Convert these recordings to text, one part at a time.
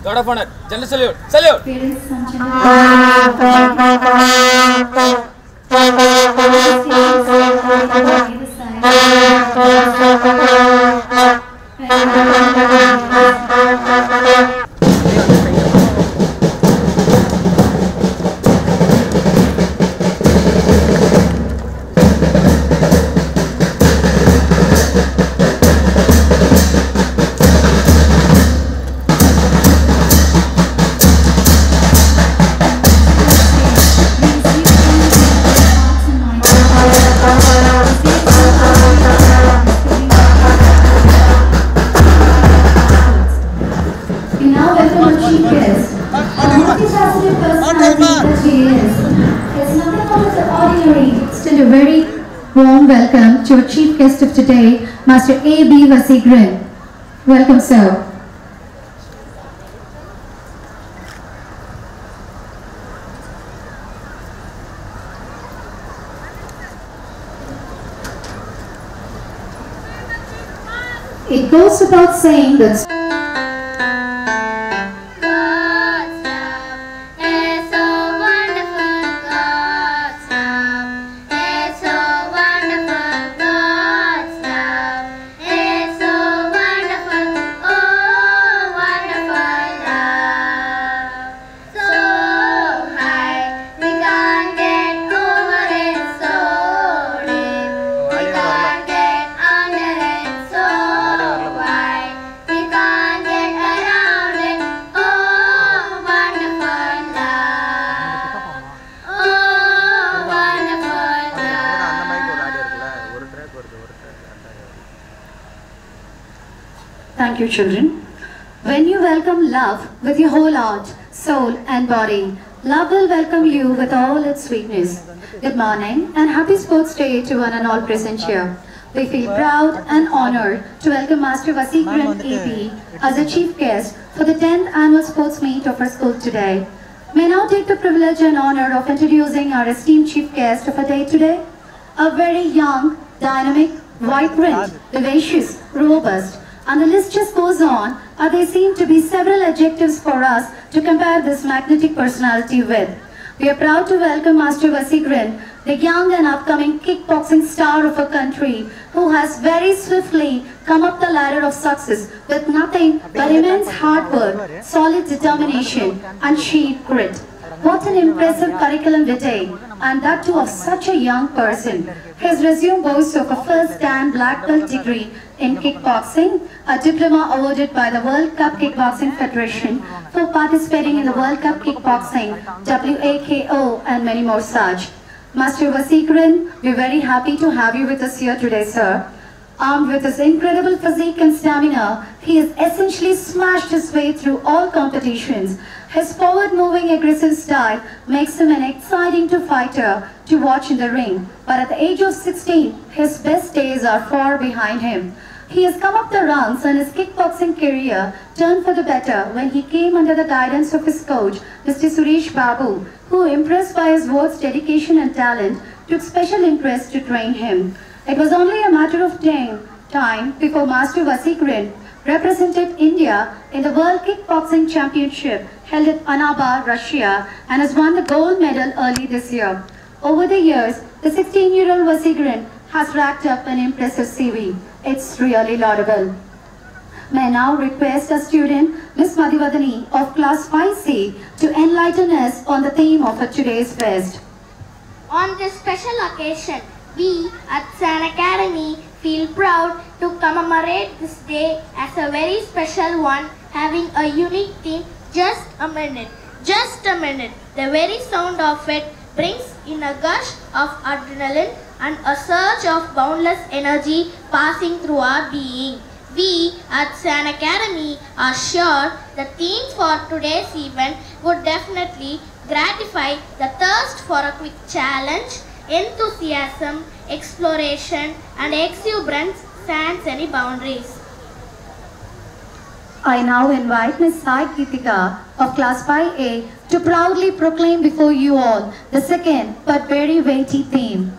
God of Honor, General Salute, Salute! Still a very warm welcome to our chief guest of today, Master A.B. Vasigran. Welcome, sir. It goes without saying that Thank you, children. When you welcome love with your whole heart, soul and body, love will welcome you with all its sweetness. Good morning and happy sports day to one and all present here. We feel proud and honored to welcome Master Vasigran A.B. as a chief guest for the 10th annual sports meet of our school today. May now take the privilege and honor of introducing our esteemed chief guest of our day today. A very young, dynamic, vibrant, vivacious, robust, and the list just goes on, and there seem to be several adjectives for us to compare this magnetic personality with. We are proud to welcome Master Vasigran, the young and upcoming kickboxing star of our country, who has very swiftly come up the ladder of success with nothing but immense hard work, solid determination, and sheer grit. What an impressive curriculum vitae, and that too of such a young person. His resume boasts of a first-hand black belt degree in kickboxing, a diploma awarded by the World Cup Kickboxing Federation for participating in the World Cup Kickboxing, WAKO, and many more such. Master Vasigran, we're very happy to have you with us here today, sir. Armed with his incredible physique and stamina, he has essentially smashed his way through all competitions. His forward-moving aggressive style makes him an exciting fighter to watch in the ring. But at the age of 16, his best days are far behind him. He has come up the ranks and his kickboxing career turned for the better when he came under the guidance of his coach, Mr. Suresh Babu, who, impressed by his both dedication and talent, took special interest to train him. It was only a matter of time before Master Vasigran represented India in the World Kickboxing Championship held at Annaba, Russia, and has won the gold medal early this year. Over the years, the 16-year-old Vasigran has racked up an impressive CV. It's really laudable. May I now request a student, Ms. Madhivadani of Class 5C, to enlighten us on the theme of today's fest. On this special occasion, we at San Academy feel proud to commemorate this day as a very special one, having a unique theme. Just a minute, just a minute. The very sound of it brings in a gush of adrenaline and a surge of boundless energy passing through our being. We at San Academy are sure the theme for today's event would definitely gratify the thirst for a quick challenge, enthusiasm, exploration, and exuberance sans any boundaries. I now invite Ms. Sai Kritika of Class 5A to proudly proclaim before you all the second but very weighty theme.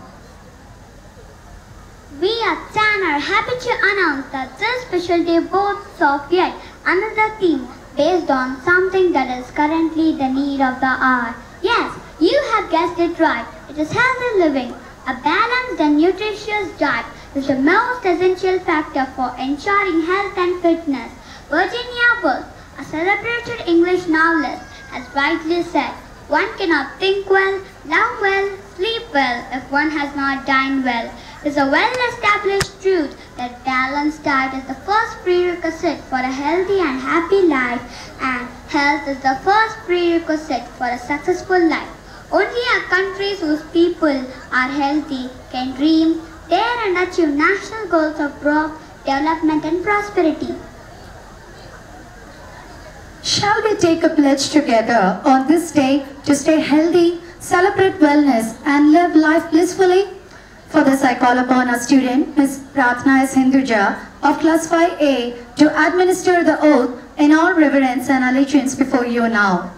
We at SAN are happy to announce that this special day boasts of yet another theme based on something that is currently the need of the hour. Yes, you have guessed it right. It is healthy living. A balanced and nutritious diet is the most essential factor for ensuring health and fitness. Virginia Woolf, a celebrated English novelist, has rightly said, one cannot think well, love well, sleep well if one has not dined well. It is a well-established truth that balanced diet is the first prerequisite for a healthy and happy life, and health is the first prerequisite for a successful life. Only countries whose people are healthy can dream, dare and achieve national goals of growth, development and prosperity. Shall we take a pledge together on this day to stay healthy, celebrate wellness and live life blissfully? For this I call upon our student, Ms. Pratna S. Hinduja of Class 5A to administer the oath in all reverence and allegiance before you now.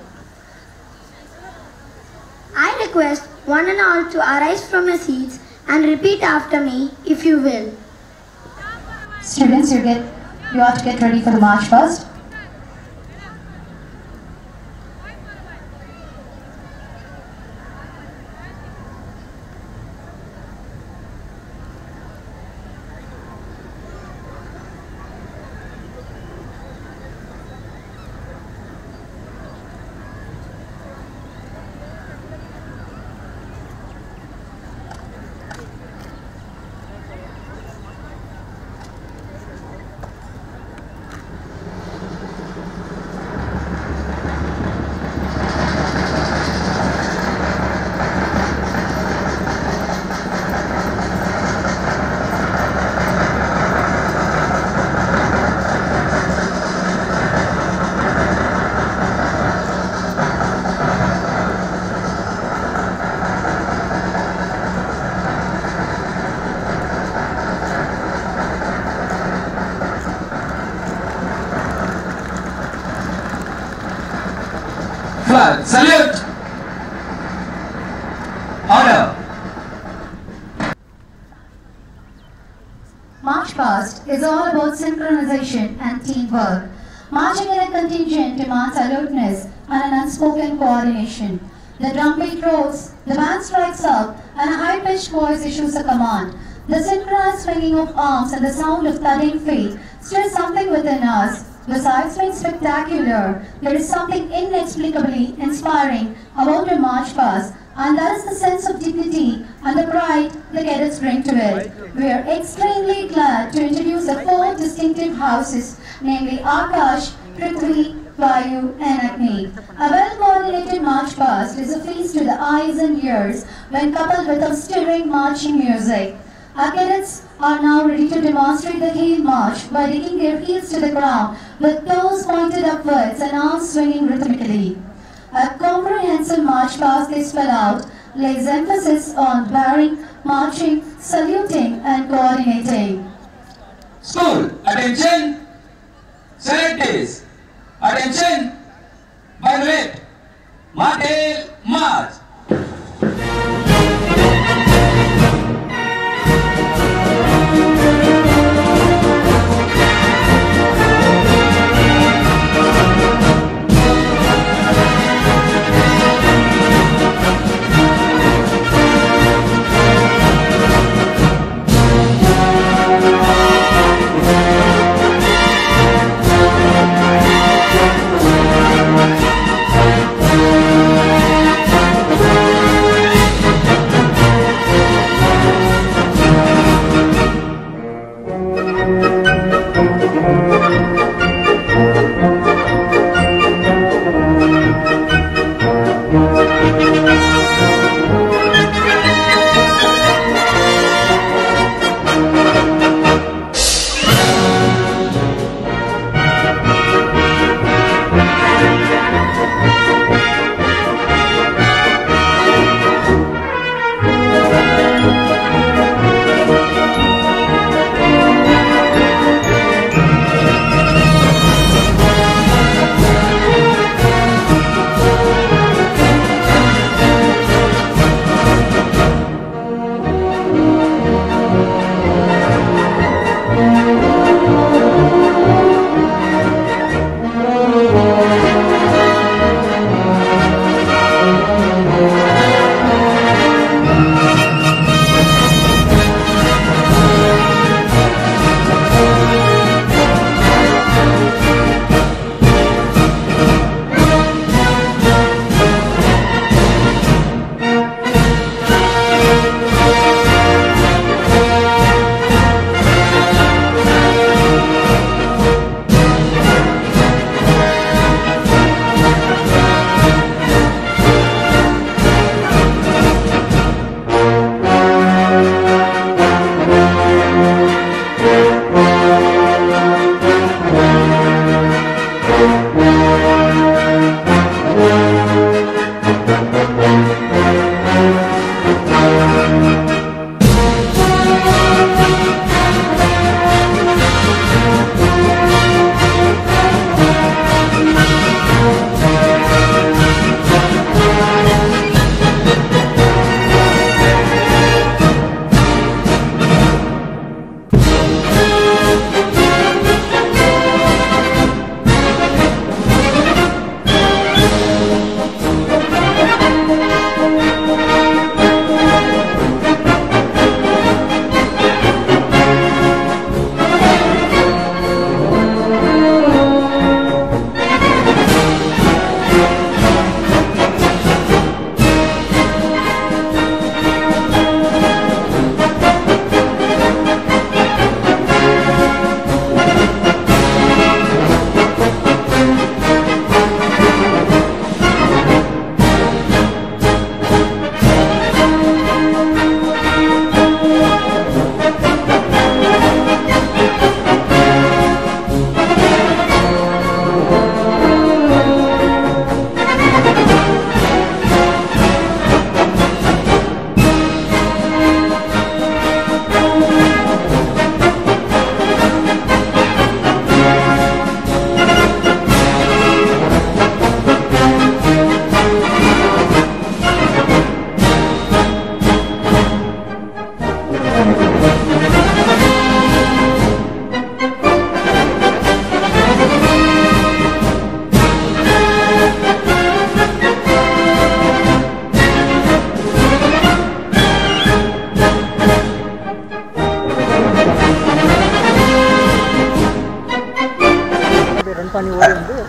I request one and all to arise from your seats and repeat after me if you will. Students, you ought to get ready for the march first. Flag, salute! Order! March past is all about synchronization and teamwork. Marching in a contingent demands alertness and an unspoken coordination. The drumbeat rolls, the band strikes up, and a high-pitched voice issues a command. The synchronized swinging of arms and the sound of thudding feet stirs something within us. Besides being spectacular, there is something inexplicably inspiring about a march past, and that is the sense of dignity and the pride the cadets bring to it. We are extremely glad to introduce the four distinctive houses, namely Akash, Prithvi, Vayu and Agni. A well-coordinated march past is a feast to the eyes and ears when coupled with a stirring marching music. Our cadets are now ready to demonstrate the heel march by digging their heels to the ground with toes pointed upwards and arms swinging rhythmically. A comprehensive march past they spell out lays emphasis on bearing, marching, saluting and coordinating. School, attention! Selectees, attention! By the way, Martel March!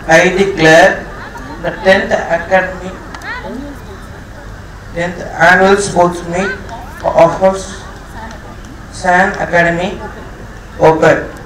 I declare the 10th annual sports meet of SAN Academy open.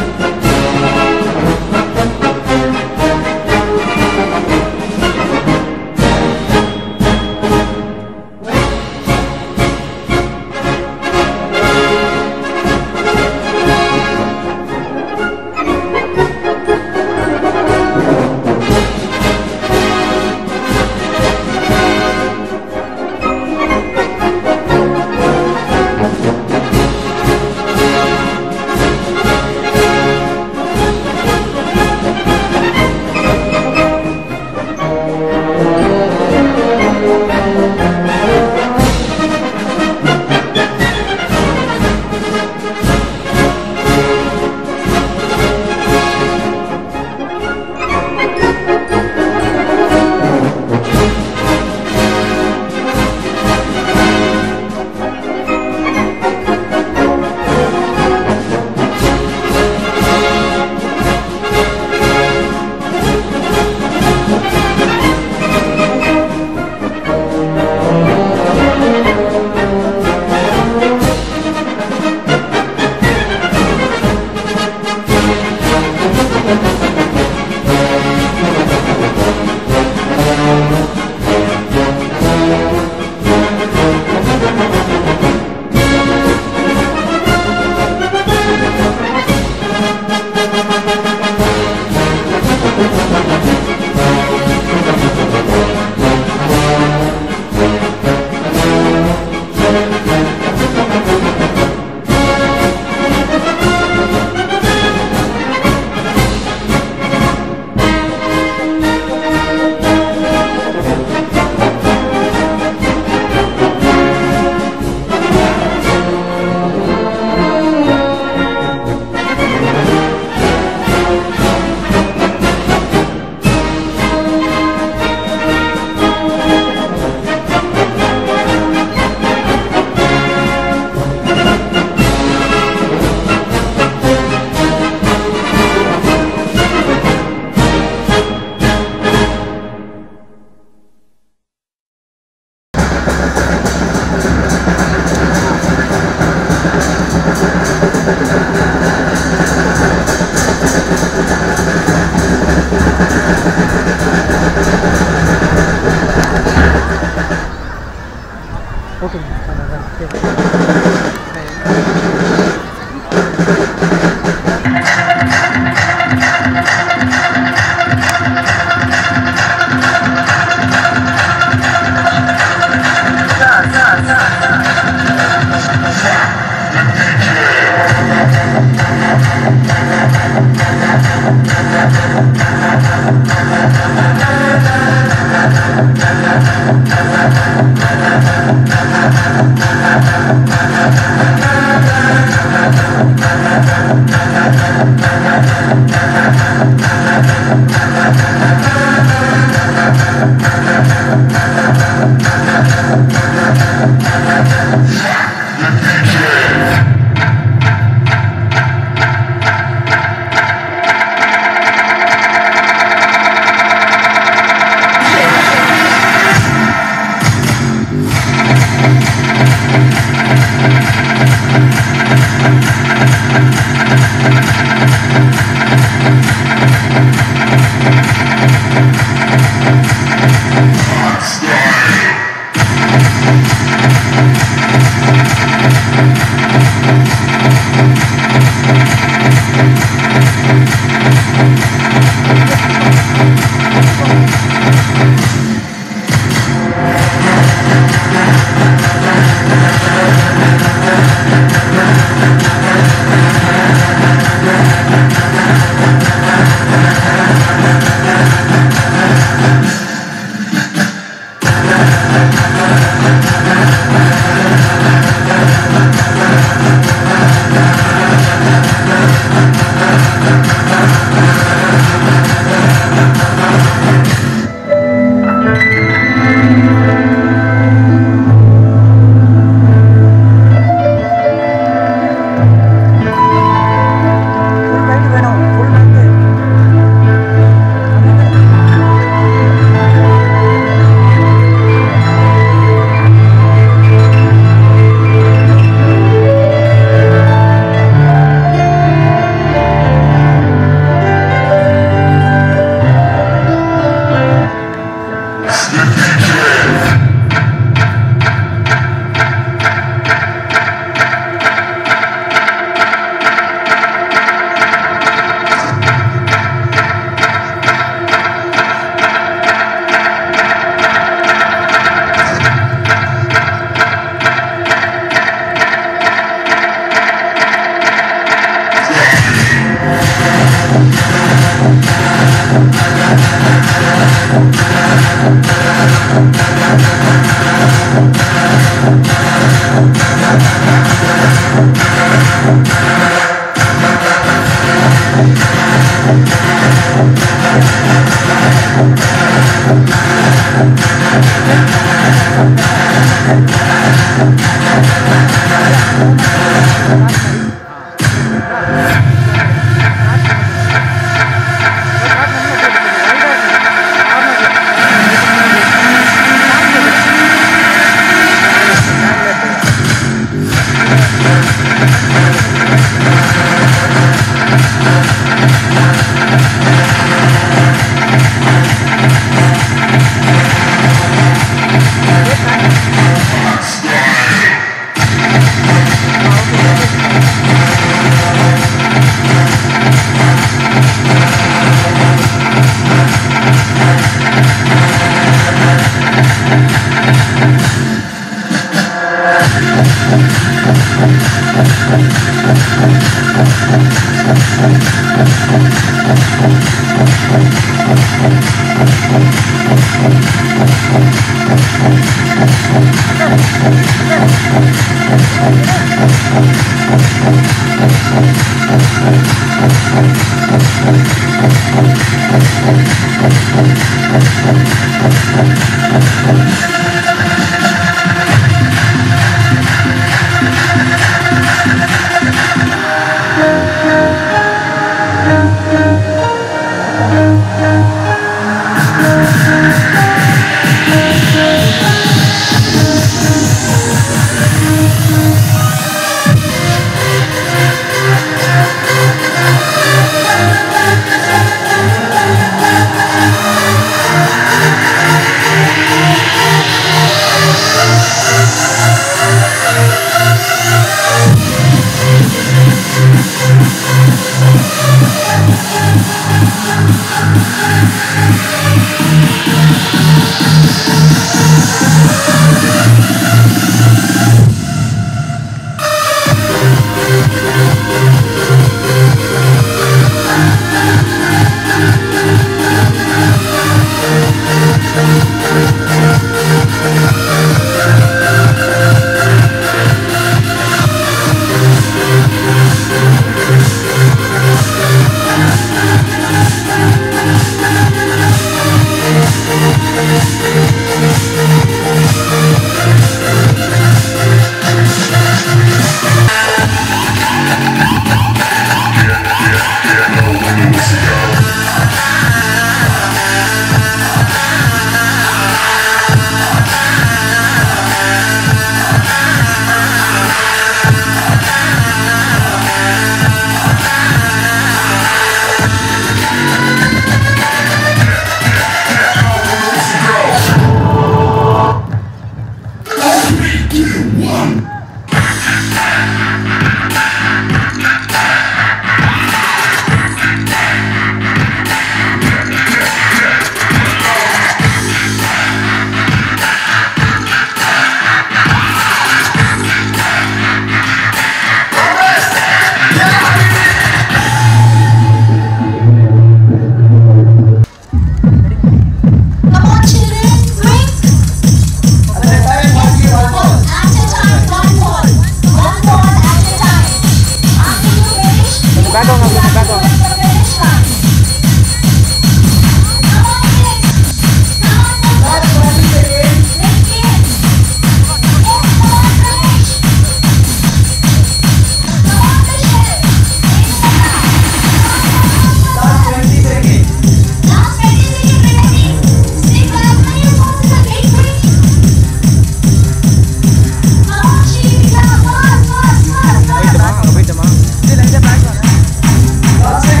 Los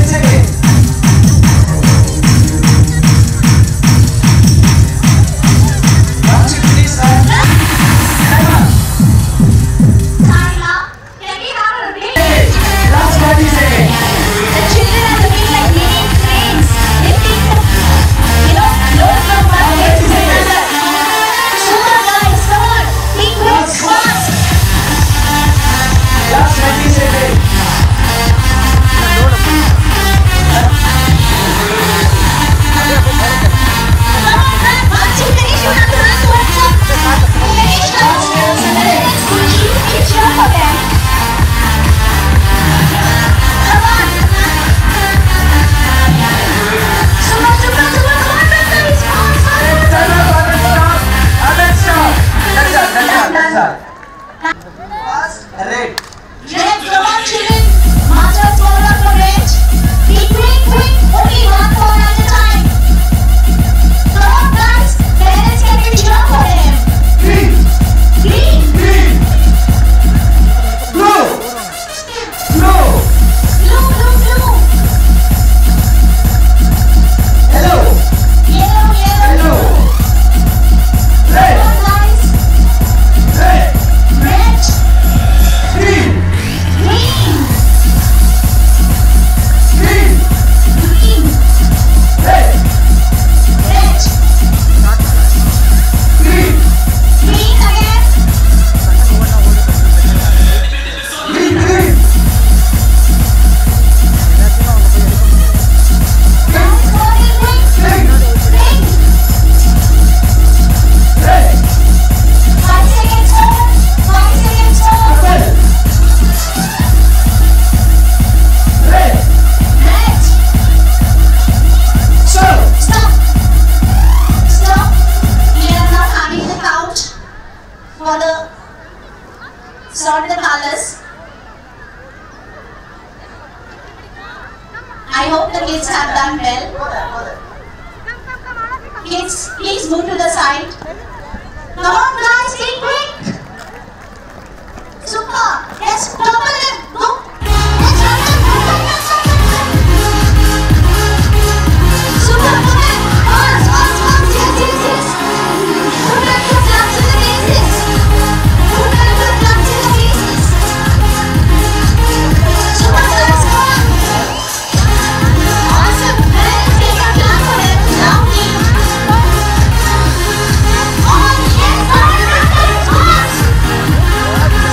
I hope the kids have done well. Kids, please move to the side. Come on guys, be quick. Super. Yes, double them. Go. Let's run them. Super, come on. Once. Yes. Put back your flaps in the bases. Put back your flaps in the bases. Super, guys, come on. Awesome. Let's take a clap for them. Now please. On. Yes, on.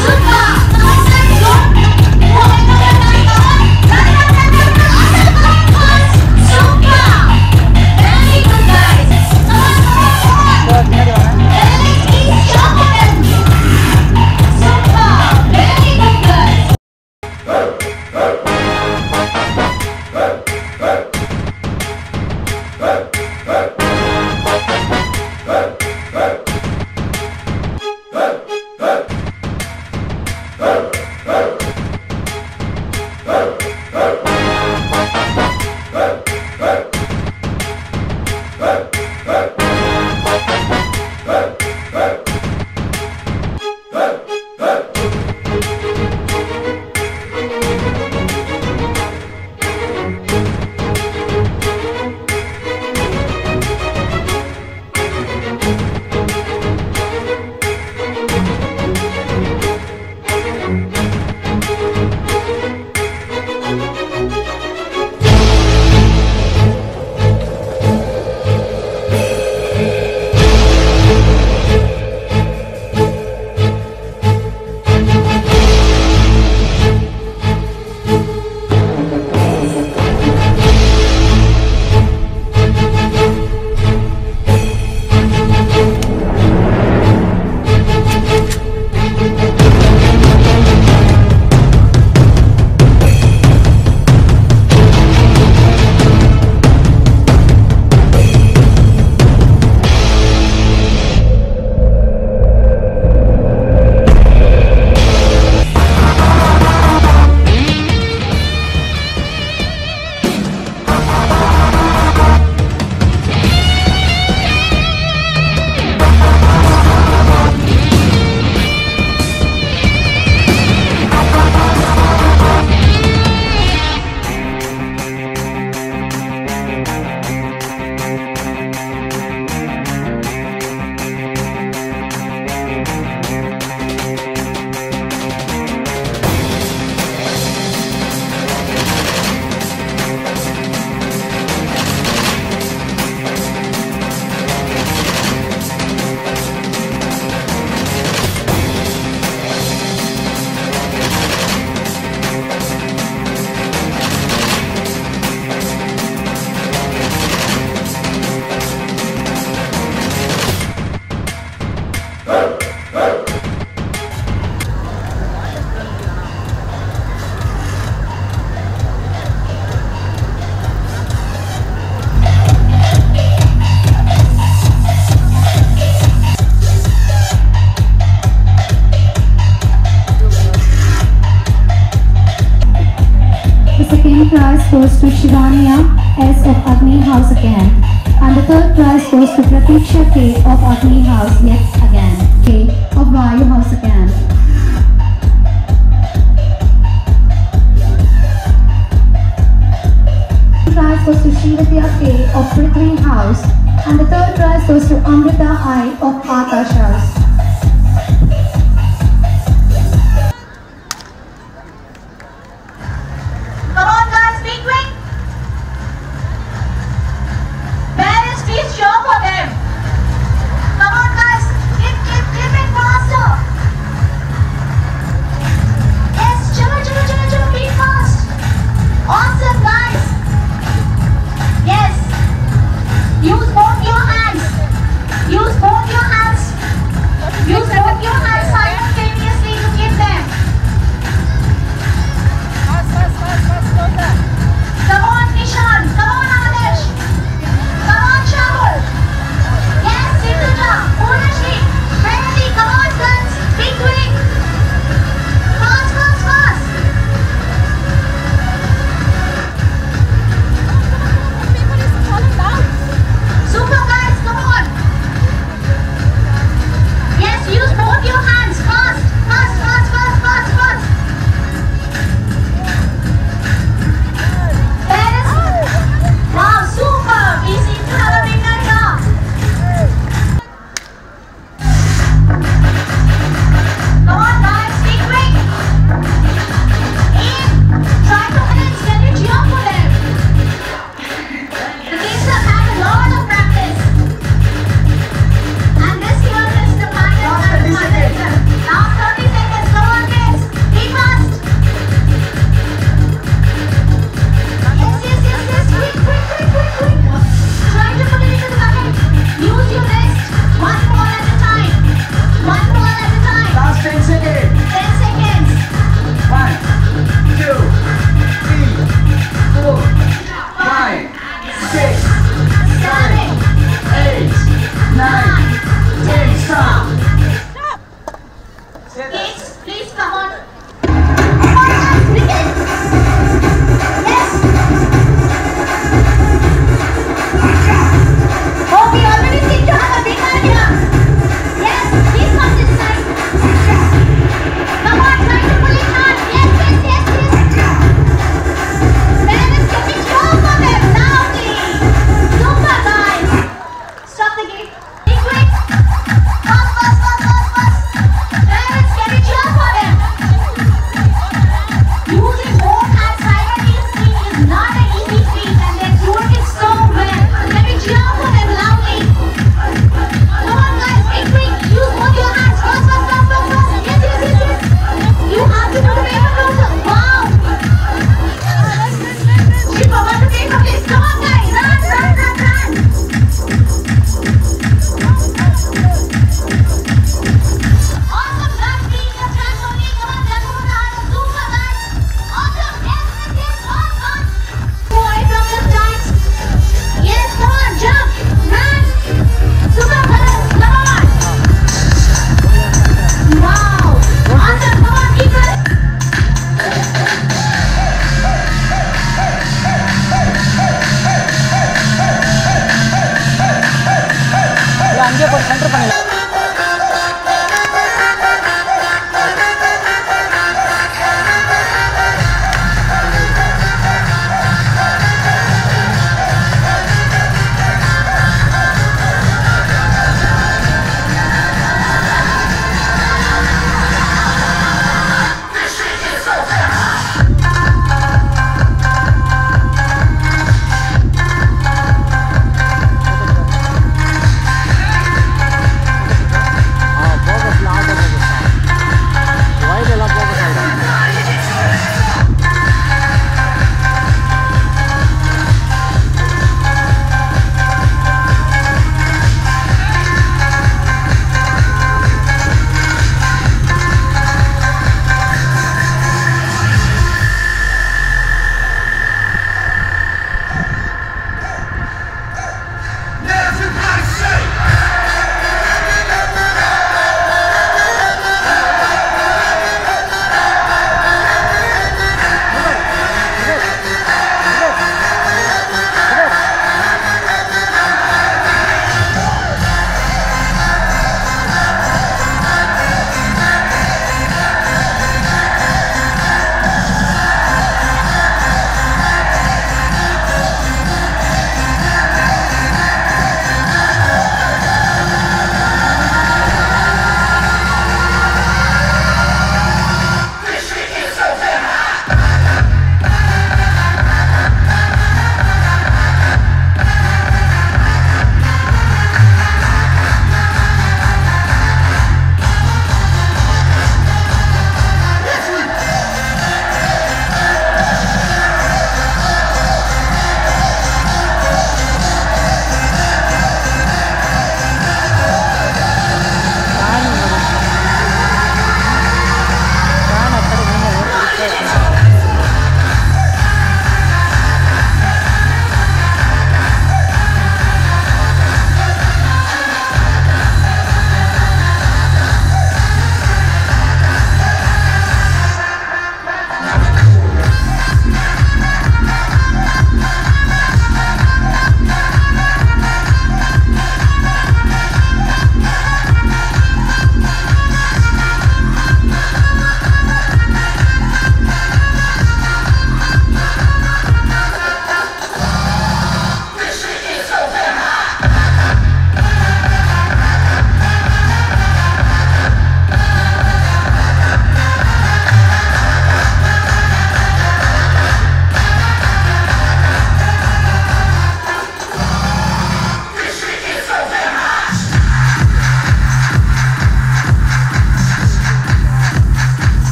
Super. Nice, go. prize goes to Shivania S of Agni House again. And the third prize goes to Pratiksha K of Agni House yet again. K of Vayu House again. The prize goes to Shivatya K of Prithvi House. And the third prize goes to Amrita I of Akash House. Come on guys, be quick! Parents, please show for them! Come on guys, clip it faster! Yes, chalo, be fast! Awesome guys! Yes! Use both your hands! Use both your hands! அங்கே போய் centre பண்ணலாம்.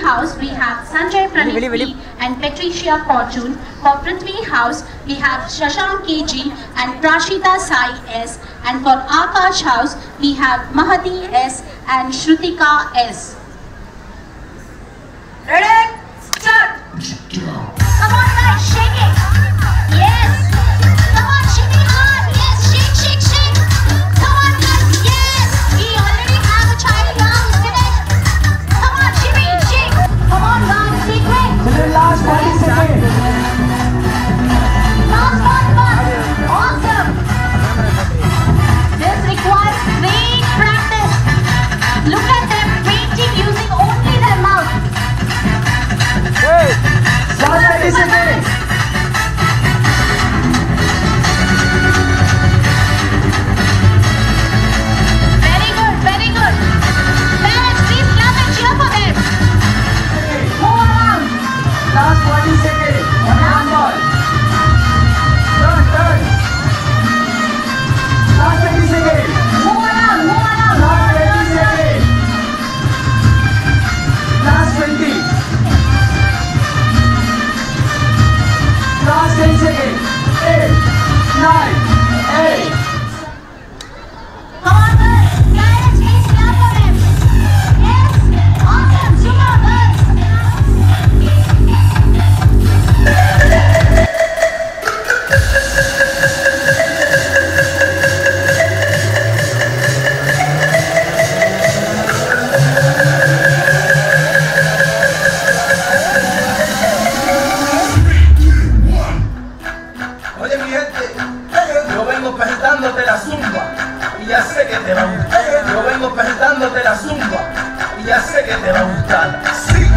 House, we have Sanjay Praneeth and Patricia Fortune. For Prithvi House, we have Shashank KG and Prashita Sai S. And for Akash House, we have Mahati S and Shrutika S. Ready? Start! Come on guys, shake it! Yes! Come on, shimmy hard! Yes, shake, shake, shake! Come on guys, yes! We already have a child now, isn't it? Come on, shimmy, shake! Come on guys, shake it! Last 40 seconds. Last one! Awesome! This requires great practice. Look at them painting using only their mouth. Last 30 seconds. Very good, very good. Parents, please clap and cheer for them. Move around. Last 40 seconds. On handball. Turn. Last 20 seconds. Move around, move around. Last 20 seconds. Last 20. Last 10 seconds. 8, 9, 8. Come on, girls. Parents, please clap for them. Yes, awesome, super girls. Oye mi gente, yo vengo presentándote la zumba y ya sé que te va a gustar. Yo vengo presentándote la zumba y ya sé que te va a gustar. Sí.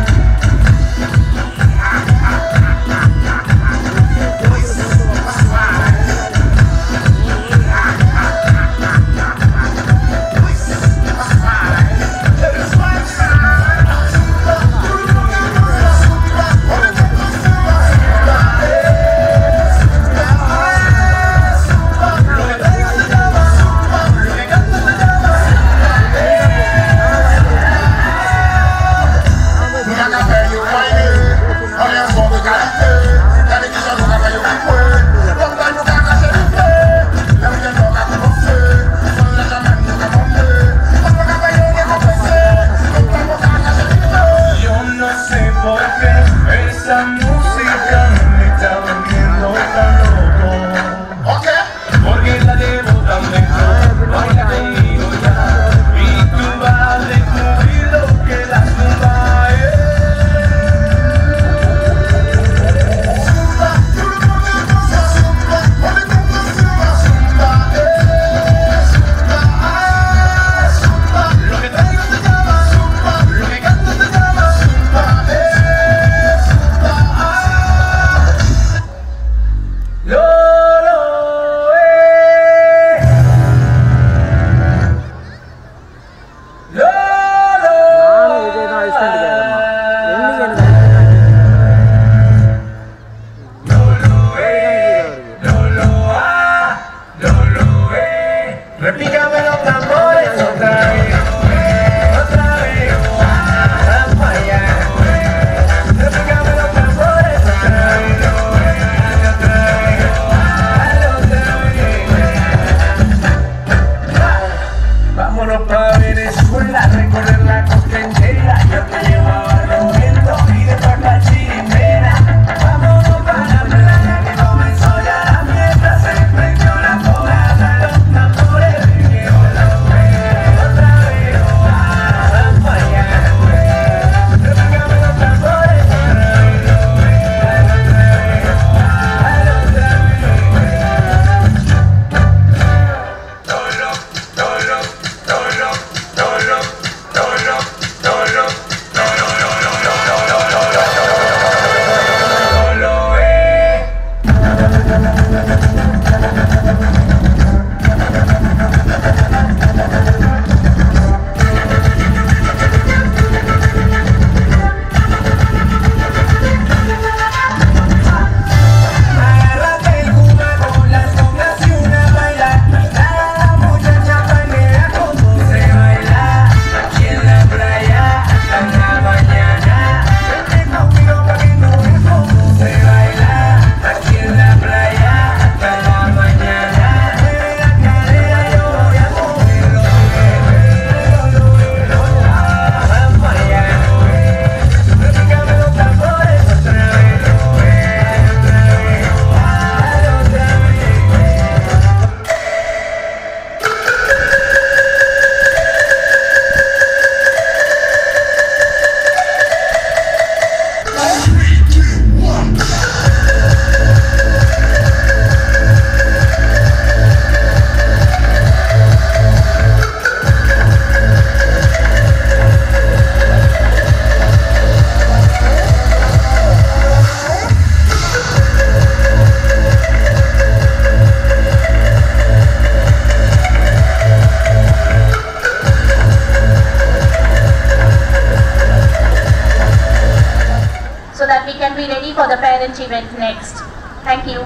can be ready for the parent event next. Thank you.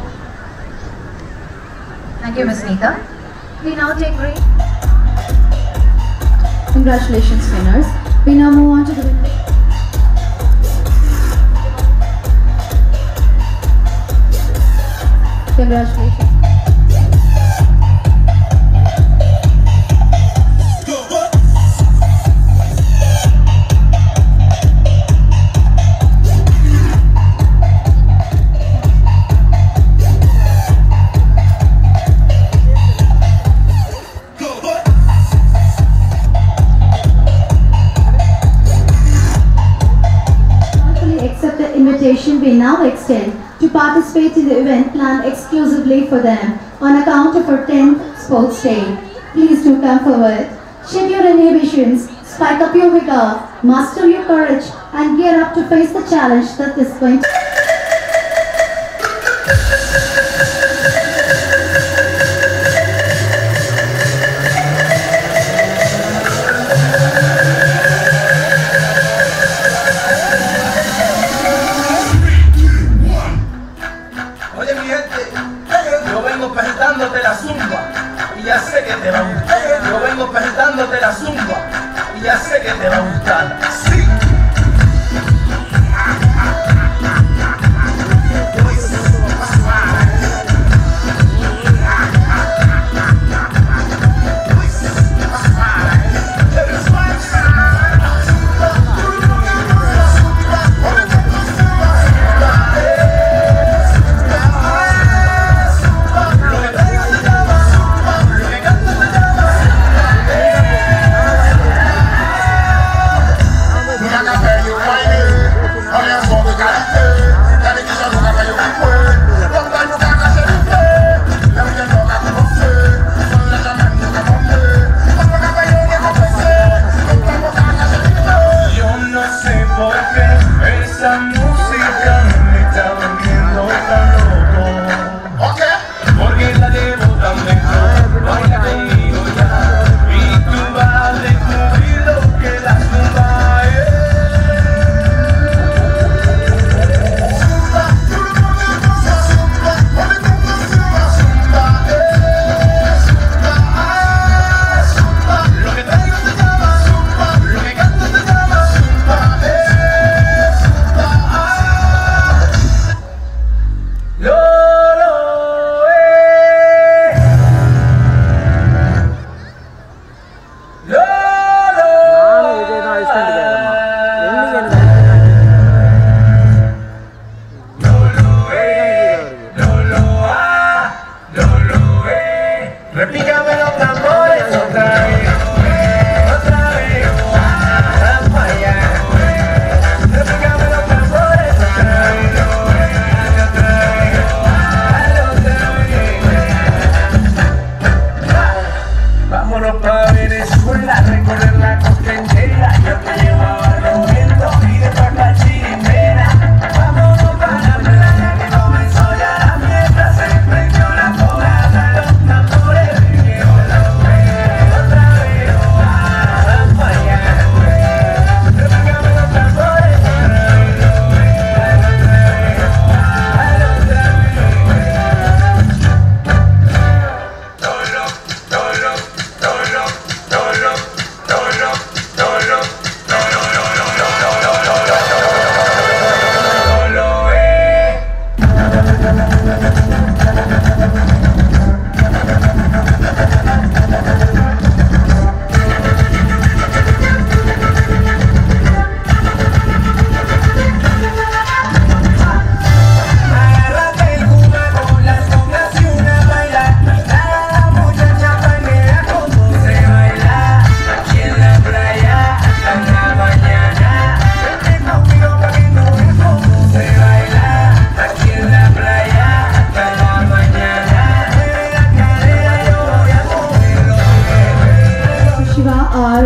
Thank you, Ms. Neeta. We now take break. Congratulations, winners. We now move on to the winners. Congratulations. Invitation we now extend to participate in the event planned exclusively for them on account of our 10th Sports Day. Please do come forward. Shed your inhibitions, spike up your vigor, master your courage, and gear up to face the challenge that is going to... Yo vengo presentándote la zumba y ya sé que te va a gustar. Sí.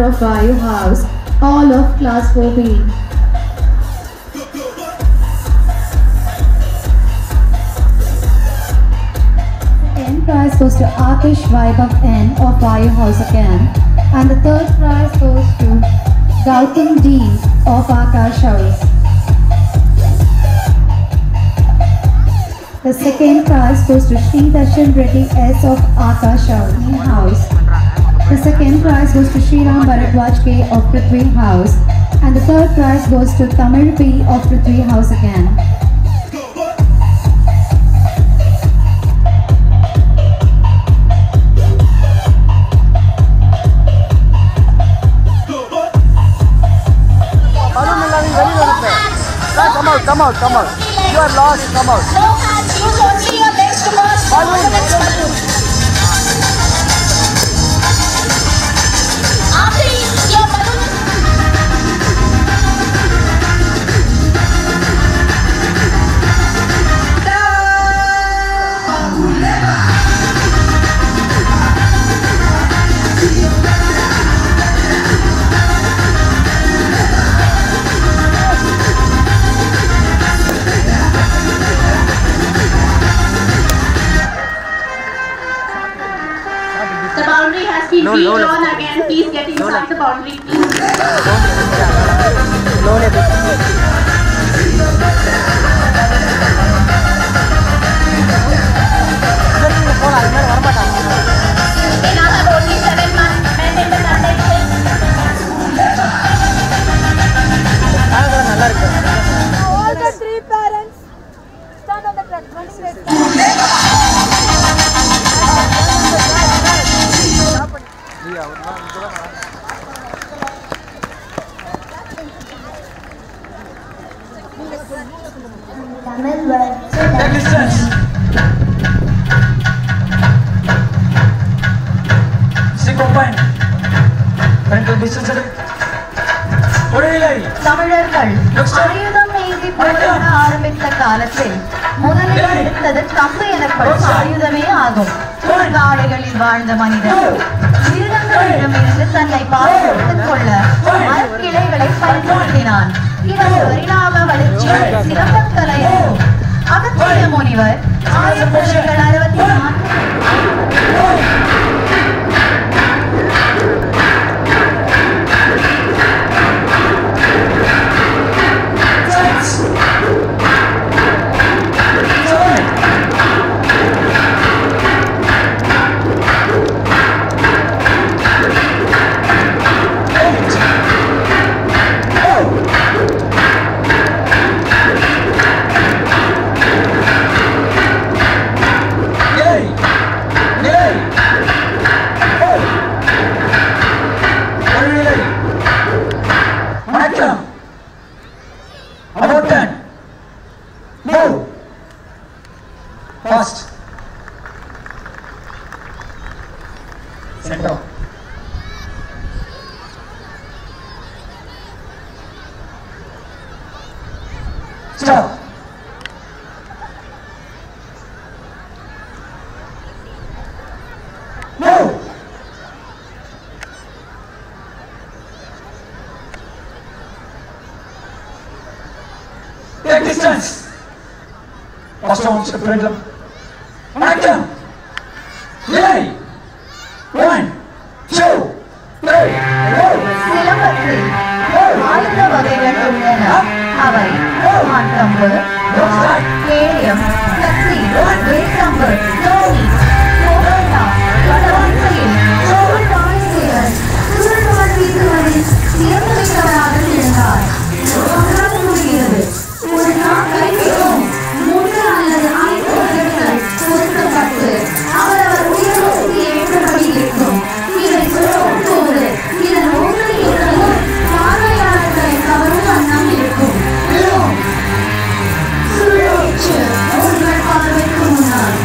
of Vayu House, all of Class 4B. Second prize goes to Atish Vaibhav N of Vayu House again, and the third prize goes to Gautam D of Akash House. The second prize goes to Sri Darshan Reddy S of Akash House. The second prize goes to Sriram Bharadwaj K of Prithvi House. And the third prize goes to Tamil P of Prithvi House again. Come out. You are lost, come out. No hands, use only your legs to pass. Balloon. After your balloon. The boundary has been redrawn again. Please get inside the boundary, please. We now have only 7 men in the contention. All the 3 parents stand on the track. Running race. Take distance. Single point. Mental distance. தமிழர்கள் ஆயுதம் ஏந்தி போராட ஆரம்பித்த காலத்தில் முதலில் எடுத்தது கம்பு எனப்படும் ஆயுதமே ஆகும். காடுகளில் வாழ்ந்த மனிதன் மிருகங்களிடமிருந்து தன்னை பாதுகாத்துக் கொள்ள மரக்கிளைகளை பயன்படுத்தினான். இதன் பரிணாம வளர்ச்சி சிறப்பக்கலையாகும். அகத்திய முனிவர் 1964 Fast. Center. Stop. Move. Take distance. First one, separate them. Action! Yay! 1, 2, 3, go! சிலம்பத்தில் ஆயுத வகைகள் உள்ளன. அவை மாட்டம்பு, கேளியம், கத்தி, வேட்டம்பு, தோணி, கோவட்டா, கடவாய்களில் சுருள்வாய்சேரன் சுருள்வாய் வீசுவதில் சிறப்புமிக்கவராக இருந்தார். அவரால் முடிகிறது. ஒரு நாட்களை மிகவும் 3 அல்லது 5 வகைகள் பொருத்தப்பட்டு அவரவர் உயர்வுக்கு ஏற்றபடி இருக்கும். இதை சொல்லும் போது இதன் ஒவ்வொரு இடமும் பார்வையாளர்களை கவரும் வண்ணம் இருக்கும். சுழற்சி உங்கள் பார்வைக்கு முன்னால்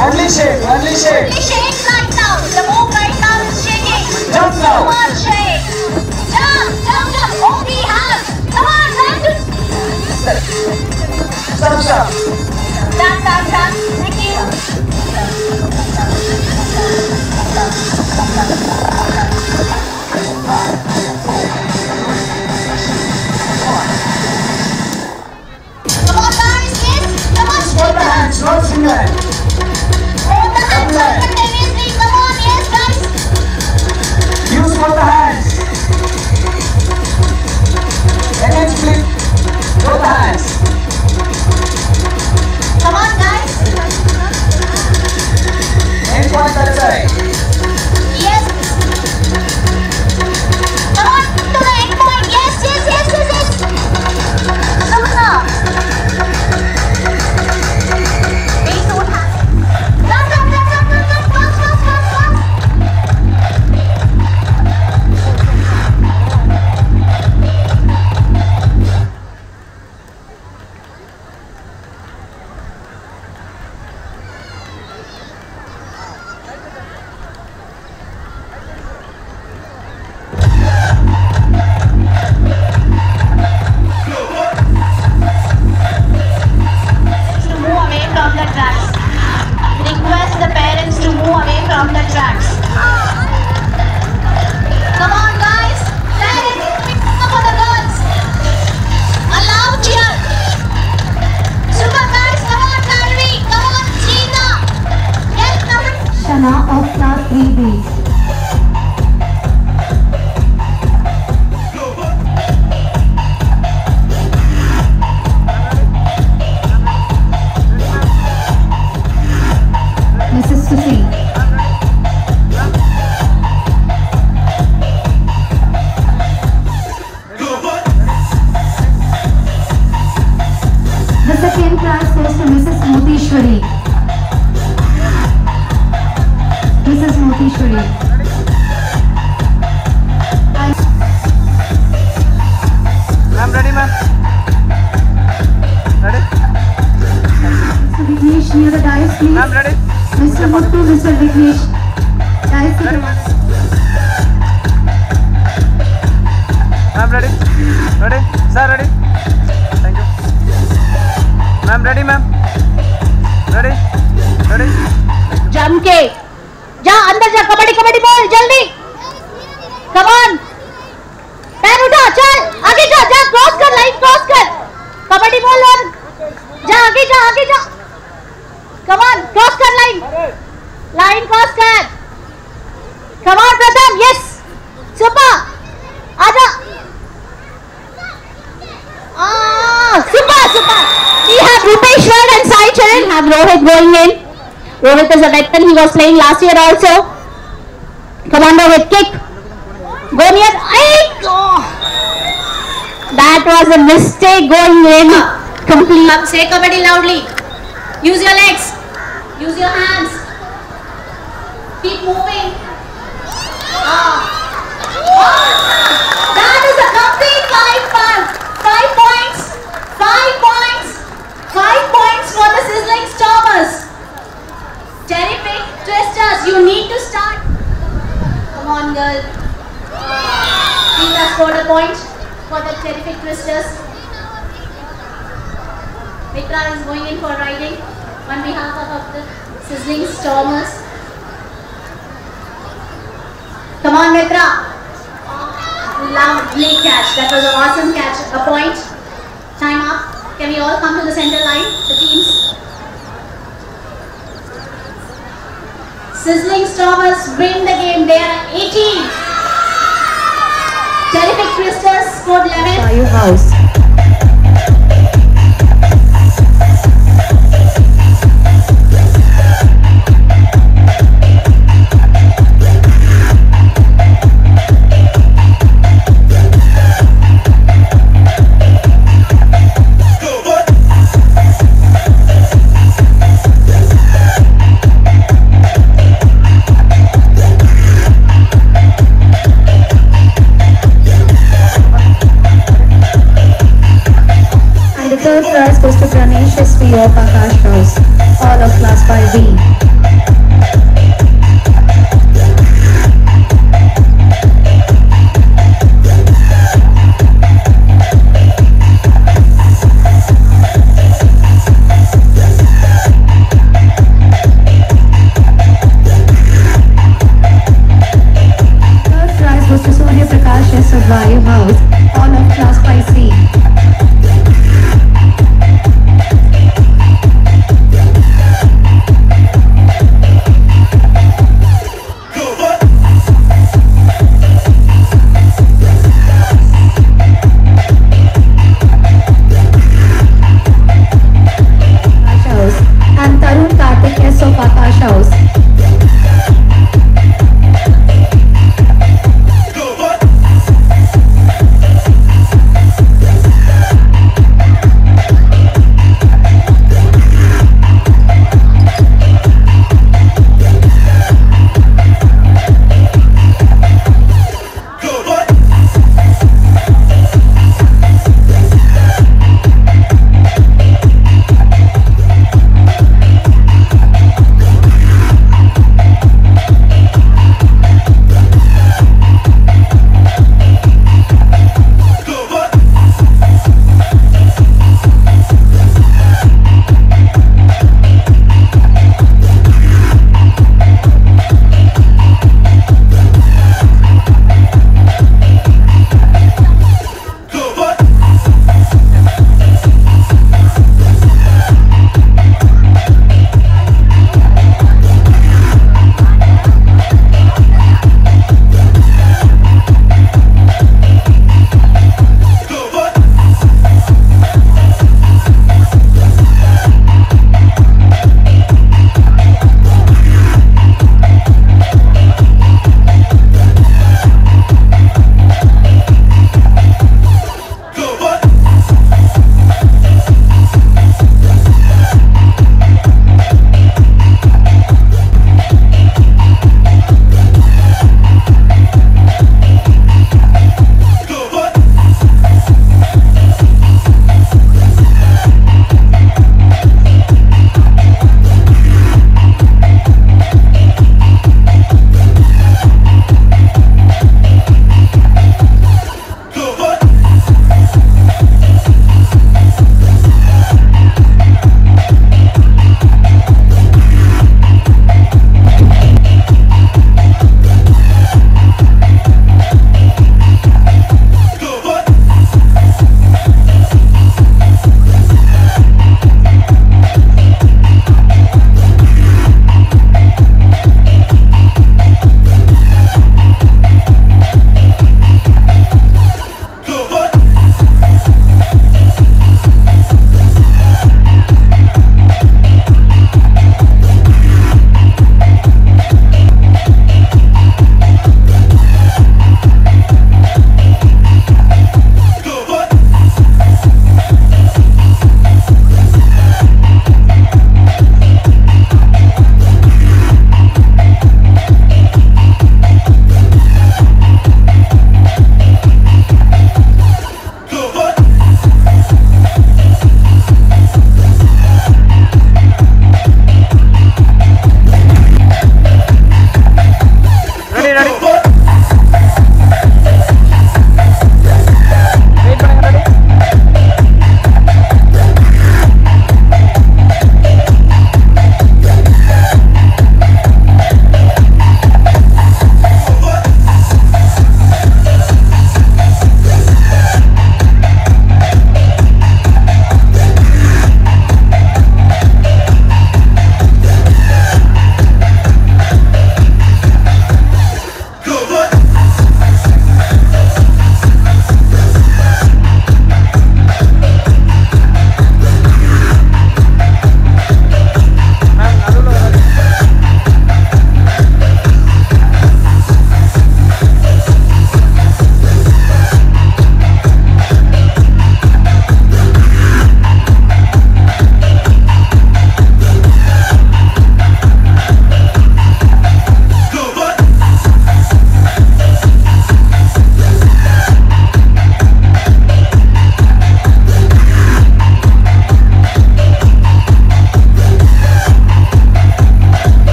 Only shake. Only shake right now. The move right now is shaking. Jump now. Come on, shake. Jump. Oh, we have. Come on, run to. Stop. Done. Thank you. Come on, guys, yes. Come on, Hold the hands, not finger. hold the hands simultaneously. Come on, yes, guys. Use both the hands. Again flip. Both the hands. Come on, guys. End point that side. Yes. Come on to the end point. Yes. Come on now. We don't have it. Run. Fast. To move away from the tracks. Request the parents to move away from the tracks. Come on, guys. Parents, for the girls. Allow cheer. Super guys, come on, Nalvi. Come on, Cheetah. Yes, number. Shana of class 3B. Mrs. Susi. The second prize goes to Mrs. Motishwari. Mrs. Motishwari. Ma'am, ready, ma'am? Ready? So Vignesh near the dais, please. Ma'am, ready? Mr. Muttu, Mr. Vignesh. Dais to the Ma'am, ready? Ready? Sir, ready? Thank you. Ma'am, ready, ma'am? Ready? जम के जा अंदर जा कबड्डी बोल जल्दी come on पैर उठा चल आगे जा क्रॉस कर लाइन क्रॉस कर कबड्डी बोल और जा आगे जा कम ऑन क्रॉस कर लाइन क्रॉस कर कम ऑन प्रथम यस सुपर आजा super we have Rupeshwar and Sai Charan have Rohit going in. Rohit is a veteran, he was playing last year also. Come on Rohit, kick. Go near. That was a mistake going in. Complete. Say kabaddi loudly. Use your legs. Use your hands. Keep moving. That is a complete 5 points. 5 points for the Sizzling Stormers. Terrific twisters, you need to start. Come on, girl. Rita scored a point for the terrific twisters. Mitra is going in for riding on behalf of the Sizzling Stormers. Come on, Mitra. Lovely catch. That was an awesome catch. A point. Time up. Can we all come to the center line? The teams. Sizzling Stormers win the game. They are 18. Terrific Twisters scored 11. Firehouse. Third prize goes to Pranesh SV of Akash House, all of class 5B.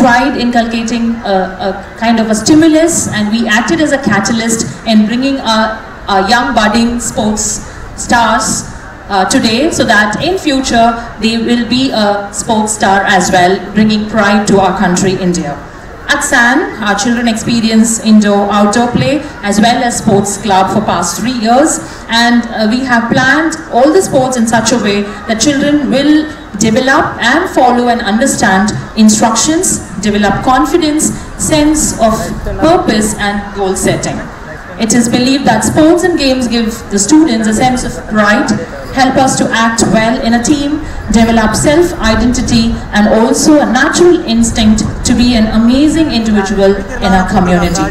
tried inculcating a kind of a stimulus, and we acted as a catalyst in bringing our young budding sports stars today, so that in future they will be a sports star as well, bringing pride to our country, India. At SAN, our children experience indoor-outdoor play as well as sports club for past 3 years, and we have planned all the sports in such a way that children will develop and follow and understand instructions, develop confidence, sense of purpose and goal setting. It is believed that sports and games give the students a sense of pride, help us to act well in a team, develop self-identity, and also a natural instinct to be an amazing individual in our community.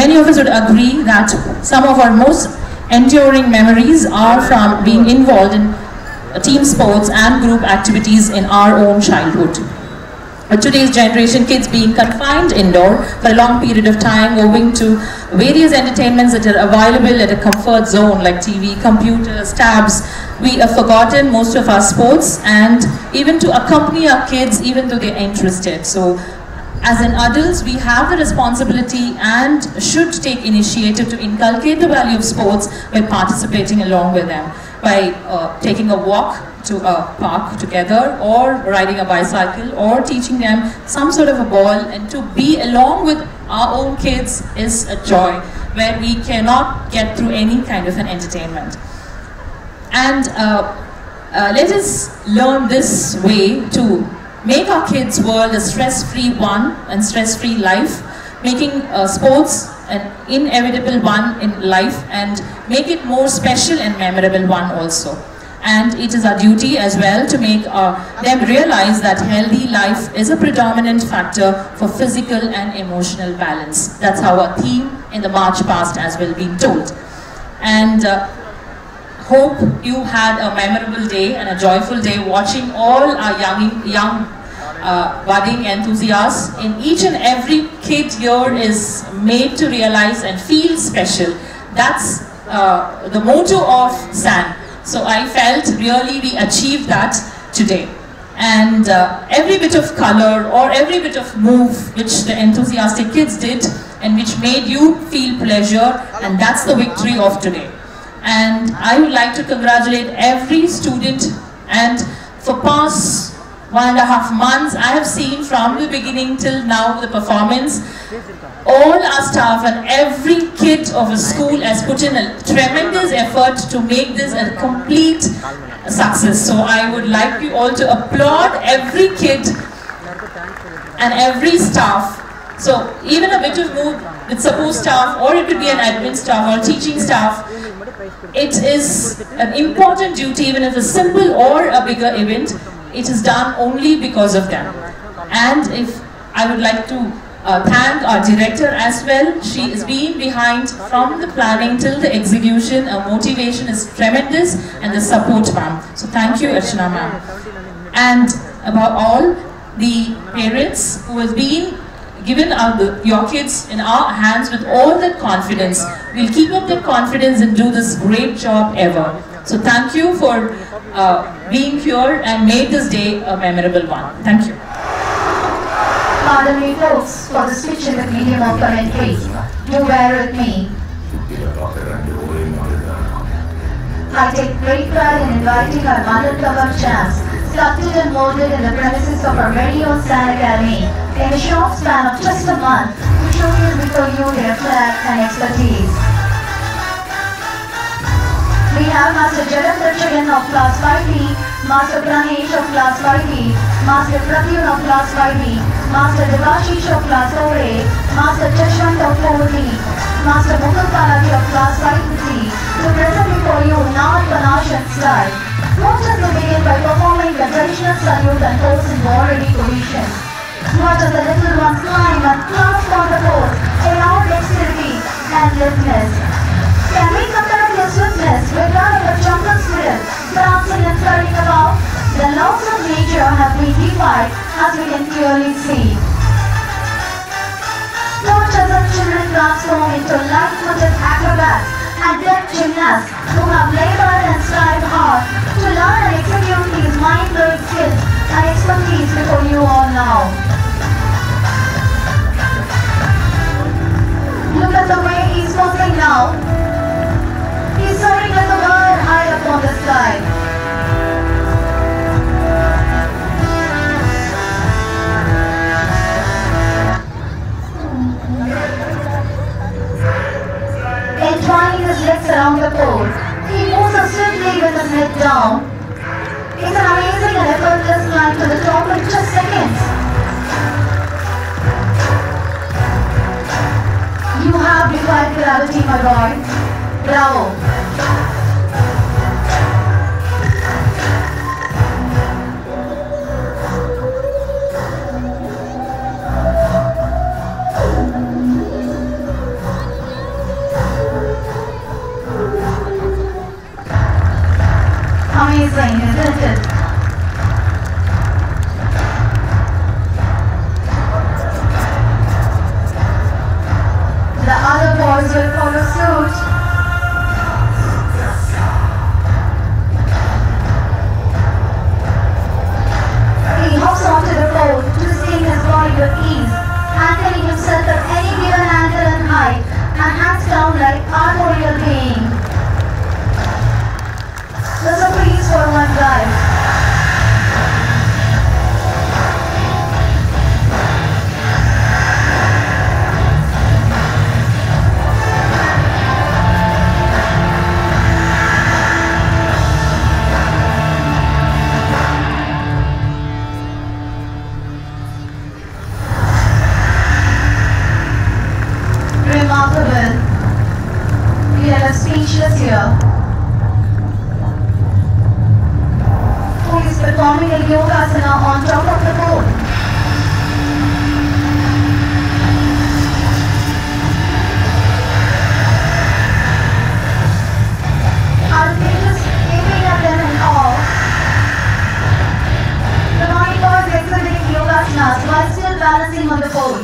Many of us would agree that some of our most enduring memories are from being involved in team sports and group activities in our own childhood. Today's generation, kids being confined indoor for a long period of time, owing to various entertainments that are available at a comfort zone like TV, computers, tabs, we have forgotten most of our sports and even to accompany our kids even though they're interested. So as an adults, we have the responsibility and should take initiative to inculcate the value of sports by participating along with them, by taking a walk to a park together, or riding a bicycle, or teaching them some sort of a ball, and to be along with our own kids is a joy where we cannot get through any kind of an entertainment. And let us learn this way to make our kids' world a stress-free one and stress-free life, making sports an inevitable one in life and make it more special and memorable one also. And it is our duty as well to make them realize that healthy life is a predominant factor for physical and emotional balance. That's our theme in the March past as well been told. And hope you had a memorable day and a joyful day watching all our young budding enthusiasts. In each and every kid here is made to realize and feel special. That's the motto of SAN. So I felt really we achieved that today. And every bit of color or every bit of move which the enthusiastic kids did and which made you feel pleasure, and that's the victory of today. And I would like to congratulate every student, and for past 1.5 months I have seen from the beginning till now the performance. All our staff and every kid of a school has put in a tremendous effort to make this a complete success. So I would like you all to applaud every kid and every staff. So even a bit of mood with support staff, or it could be an admin staff or teaching staff, it is an important duty, even if a simple or a bigger event, it is done only because of them. And if I would like to thank our director as well. She is being behind from the planning till the execution. Her motivation is tremendous, and the support, ma'am. So thank you, Archana ma'am. And above all, the parents who have been given your kids in our hands with all that confidence. We'll keep up that confidence and do this great job ever. So thank you for being here and made this day a memorable one. Thank you. Pardon me folks for the switch in the medium of commentary. Do bear with me. I take great pride in inviting our mother cover champs, sculpted and molded in the premises of our very own SAN Academy, in a short span of just a month, to showcase before you their flair and expertise. We have Master Jalandhar Chagan of Class 5B, Master Pranesh of Class 5B, Master Pratyun of Class 5B, Master Devashish of Class 4A, Master Chashwant of 4D, Master Mukul Palati of Class 5C, to present before you Naad Panache and style. Watch us begin by performing the traditional salute and pose in war-ready position. Watch as the little ones climb and clasp on the pose in all dexterity and liftness. Can we compare your swiftness with that of a jungle squirrel, prancing and flirting about? The laws of nature have been defied, as we can clearly see. Watch as our children transform into light-footed acrobats and deft gymnasts who have labored and strived hard to learn and execute these mind-blowing skills and expertise before you all now. Look at the way he's posing now. He's soaring like a bird high up on the sky. Entwining his legs around the pole, he moves so swiftly with his head down. It's an amazing and effortless climb to the top in just seconds. You have defied gravity, my boy. Bravo. Amazing, isn't it? The other boys will follow suit. He hops onto the pole, twisting his body with ease, anchoring himself at any given angle and height, and hands down like arboreal being. There's a breeze for one guy. Remarkable. We are speechless here. Who is performing a yogasana on top of the pole. Our pages gaping at them in awe. The mind was executing yogasanas while still balancing on the pole.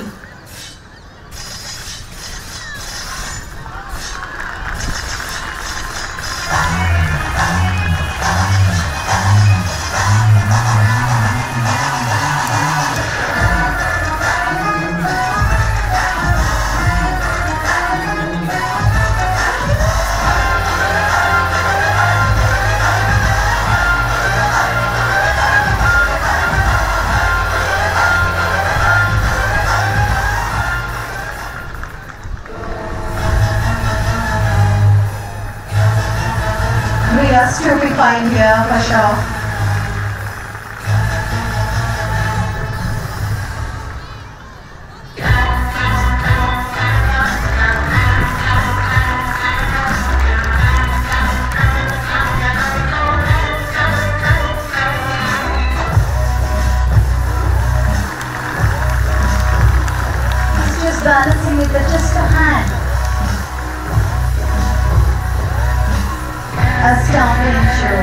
We are stupefying here for sure. He's just balancing with just a hand. Astounding show.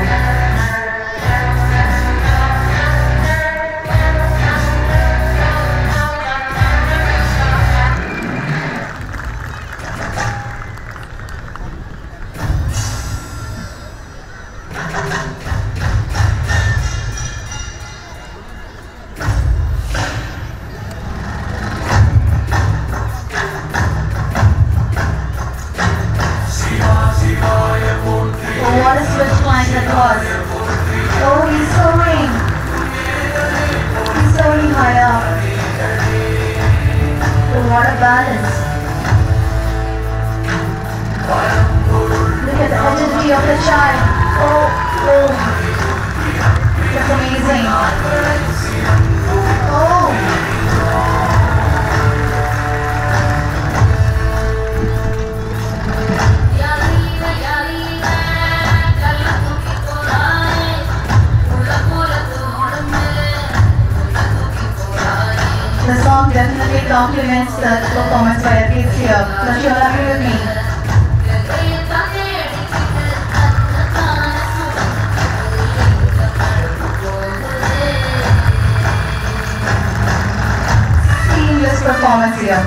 What a swift climb that was. Oh, he's soaring. He's soaring high up. Oh, what a balance. Look at the agility of the child. Oh. That's amazing. Oh. The song definitely complements the performance by Atis here. Don't you all agree with me? Seamless performance here.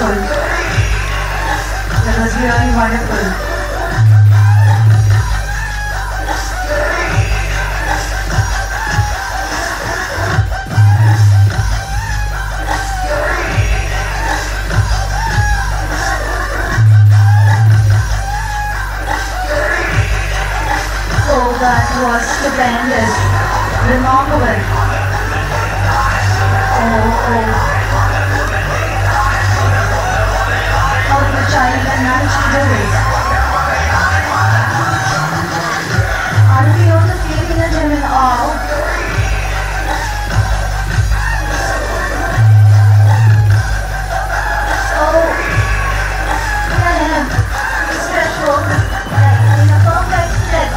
wonderful. That was really wonderful. That was stupendous, remarkable. How did the child can manage to do this? Are we also sleeping at him in awe? Look at him. Stretch forth his legs in a perfect step.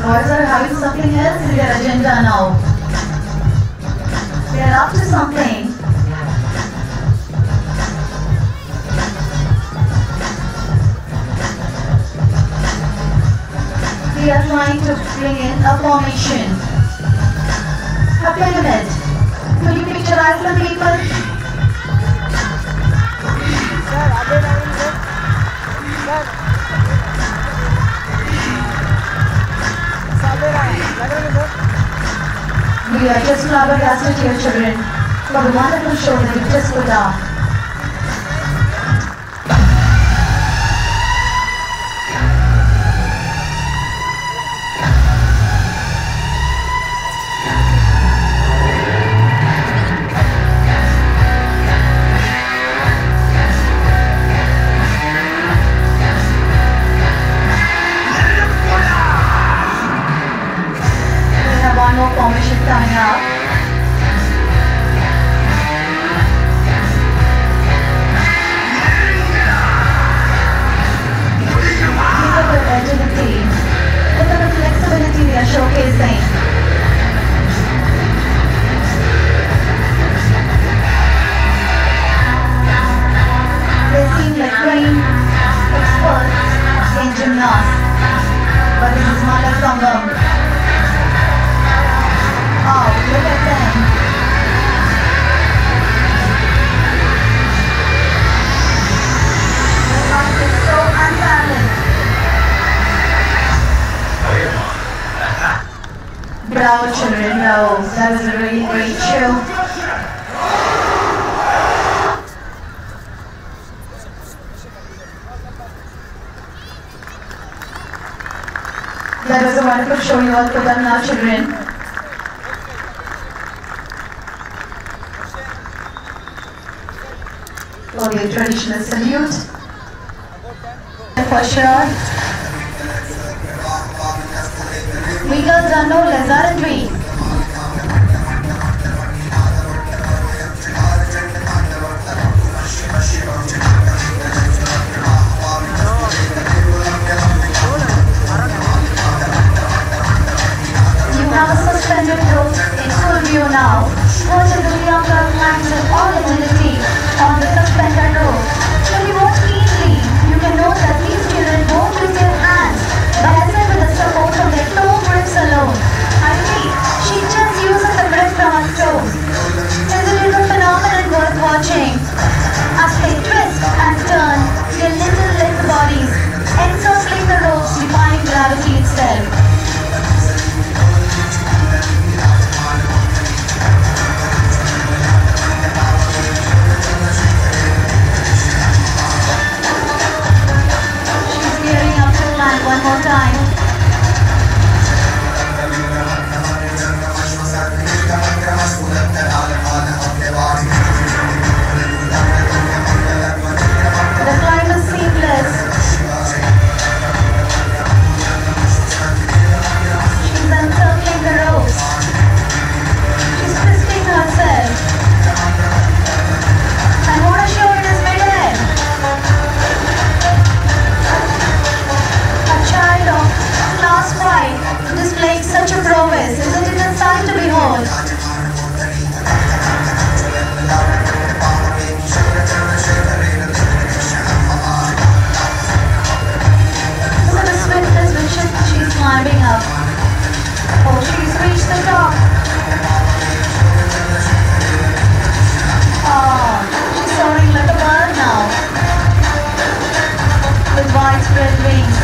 Boys are having something else in their agenda now. They are up to something. They are trying to bring in a formation. A pyramid. Could you picture Iceland people? We are just flabbergasted here, children, for the wonderful show that you just put on. One more formation coming up. Look at the agility. Look at the flexibility they are showcasing. They seem like trained experts in gymnastics, but this is Mala Sangam. Oh, look at them. Their life is so unbalanced. Bravo, children. No, that was a really great show. That was a wonderful show you all put on now, children. For your traditional salute. For sure. We girls are no less, aren't we? You have a suspended rope in full view now. Watch the Priyanka climbs with all agility on the suspended rope. When you walk easily, you can note that these children won't use their hands, but listen with the support from their toe grips alone. I repeat, she just uses the grip from her toes. Isn't it a phenomenon worth watching? As they twist and turn their little bodies, encircling the ropes, defying gravity itself. One more time. The climb is seamless. with wings.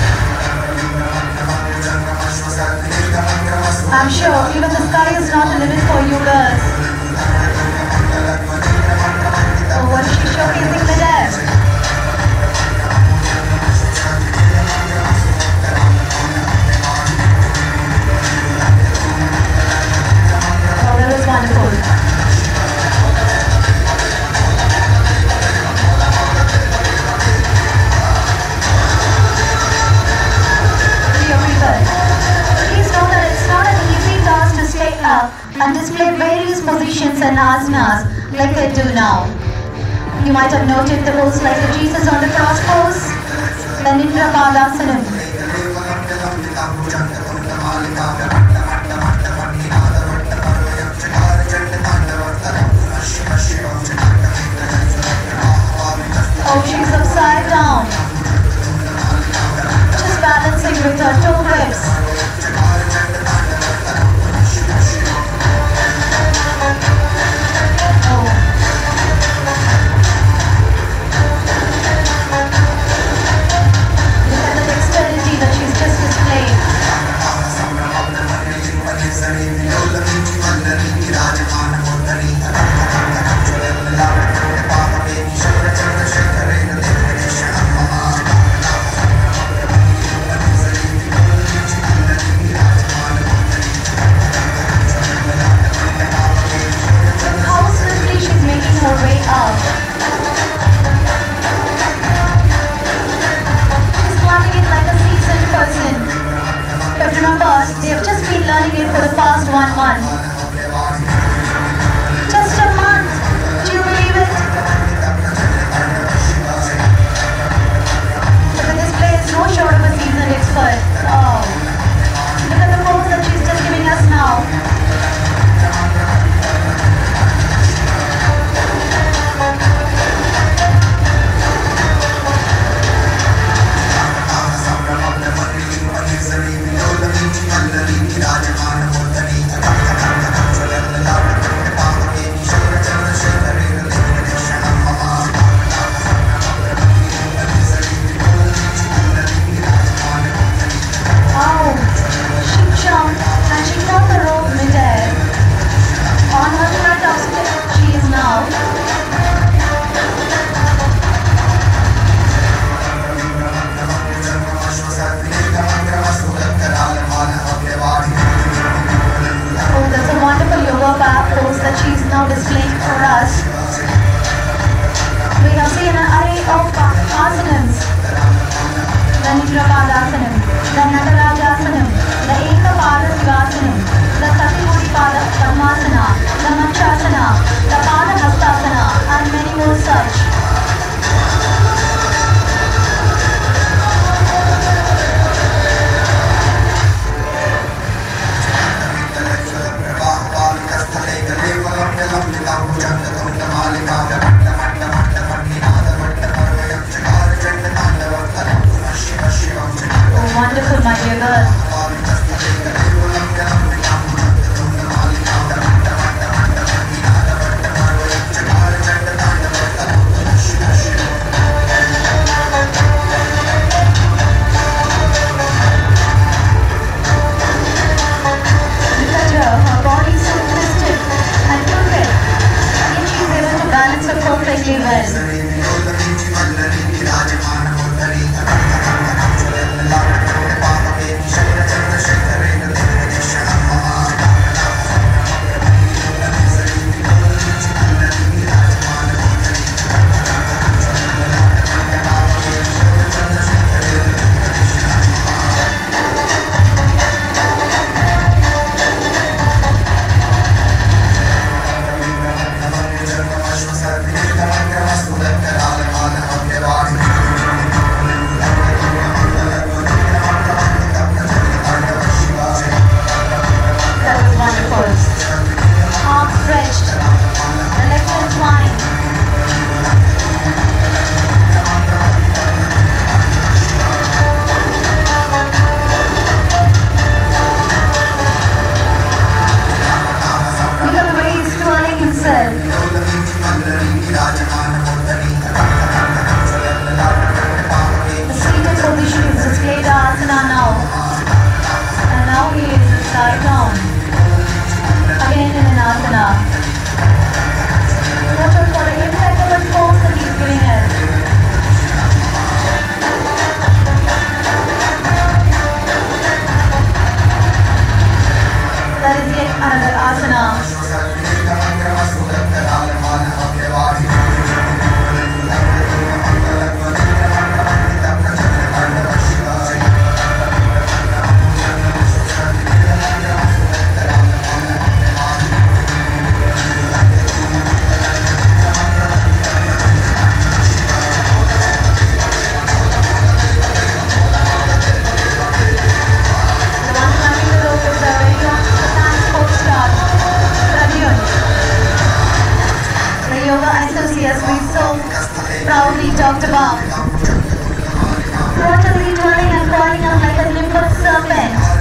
I'm sure even the sky is not a limit for you girls. Oh, what is she showcasing midair? Oh, that was wonderful. Please know that it's not an easy task to stay up and display various positions and asanas like they do now. You might have noted the pose like the Jesus on the cross pose, the Nindra Padasanam. Oh, she's upside down. Just balancing with her toe grips. They have just been learning it for the past 1 month. Just a month. Do you believe it? But the display is no short of a seasoned expert. Oh. Look at the pose that she's just giving us now. That she is now displaying for us. We have seen an array of asanas. The Nindra Padasanam, the Natarajasanam, the Eka Pada Sivasanam, the Satimudi Pada Padmasana, the Manchasana, the Pada Hastasana, and many more such. Oh, wonderful, my dear girl. now. Totally turning and coiling up like a limber serpent.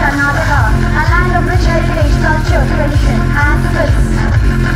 Karnataka, a land of rich heritage, culture, tradition, and films.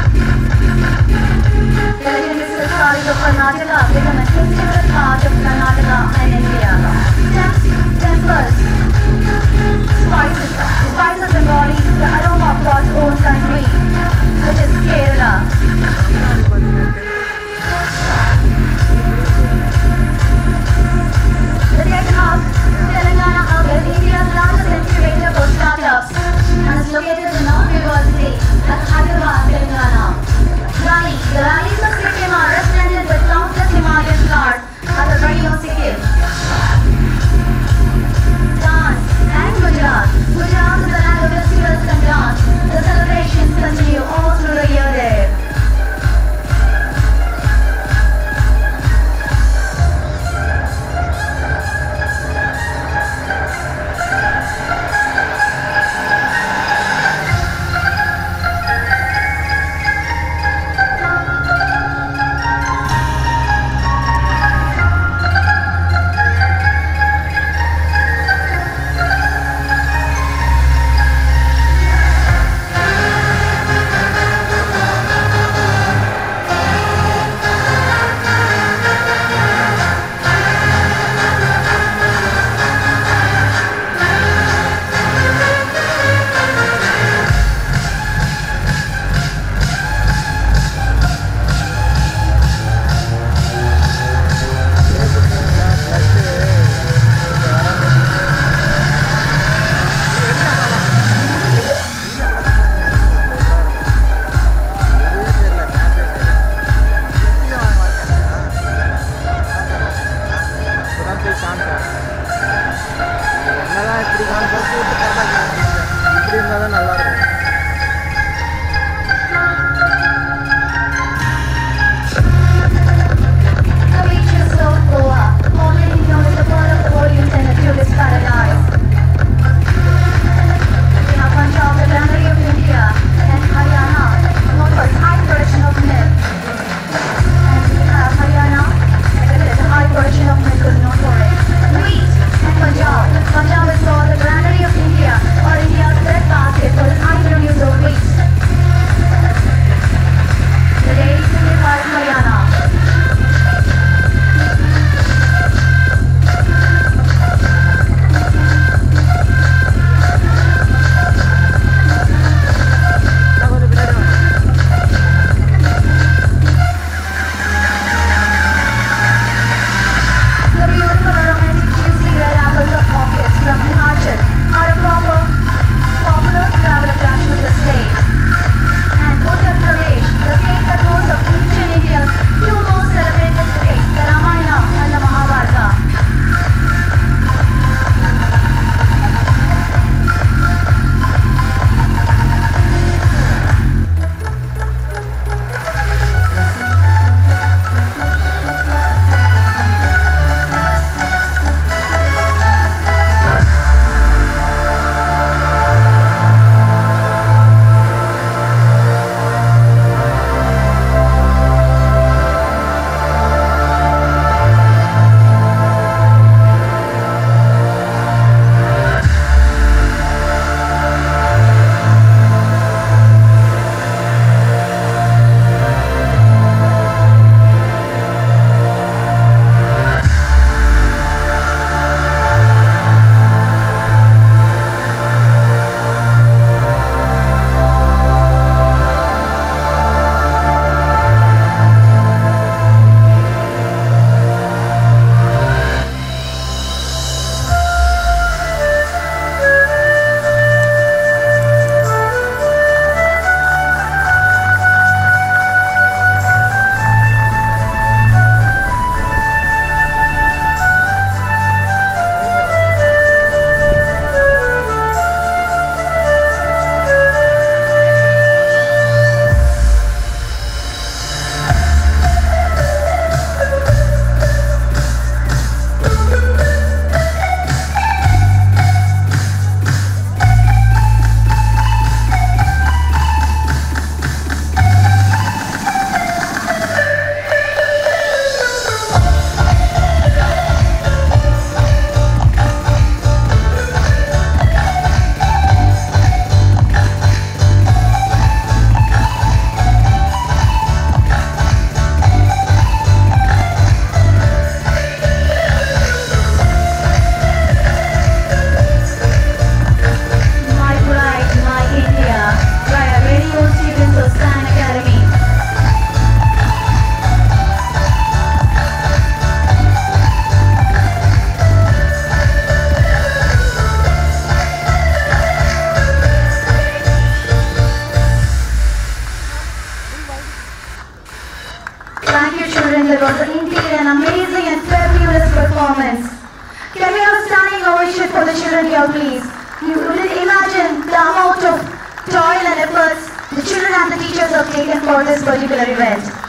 toil and efforts the children and the teachers have taken for this particular event.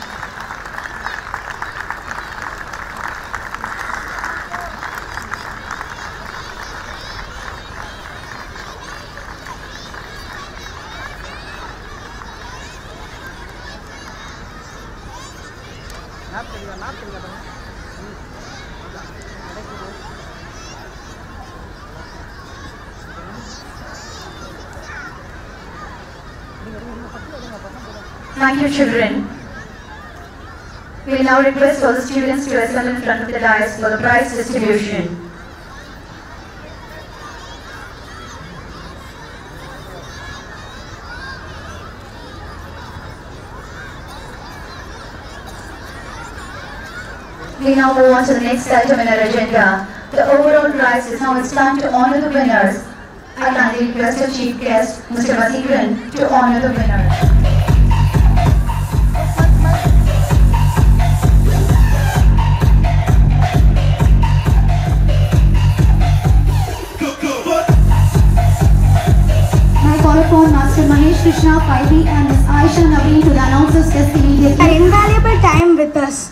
Thank you, children. We will now request all the students to assemble in front of the dais for the prize distribution. We now move on to the next item in our agenda. The overall prize is now it's time to honor the winners. I kindly request our chief guest, Mr. Vasiran, to honor the winners. Upon Master Mahesh Krishna Paibi and Ms. Aisha Naveen to the announcers desk immediately. An invaluable time with us.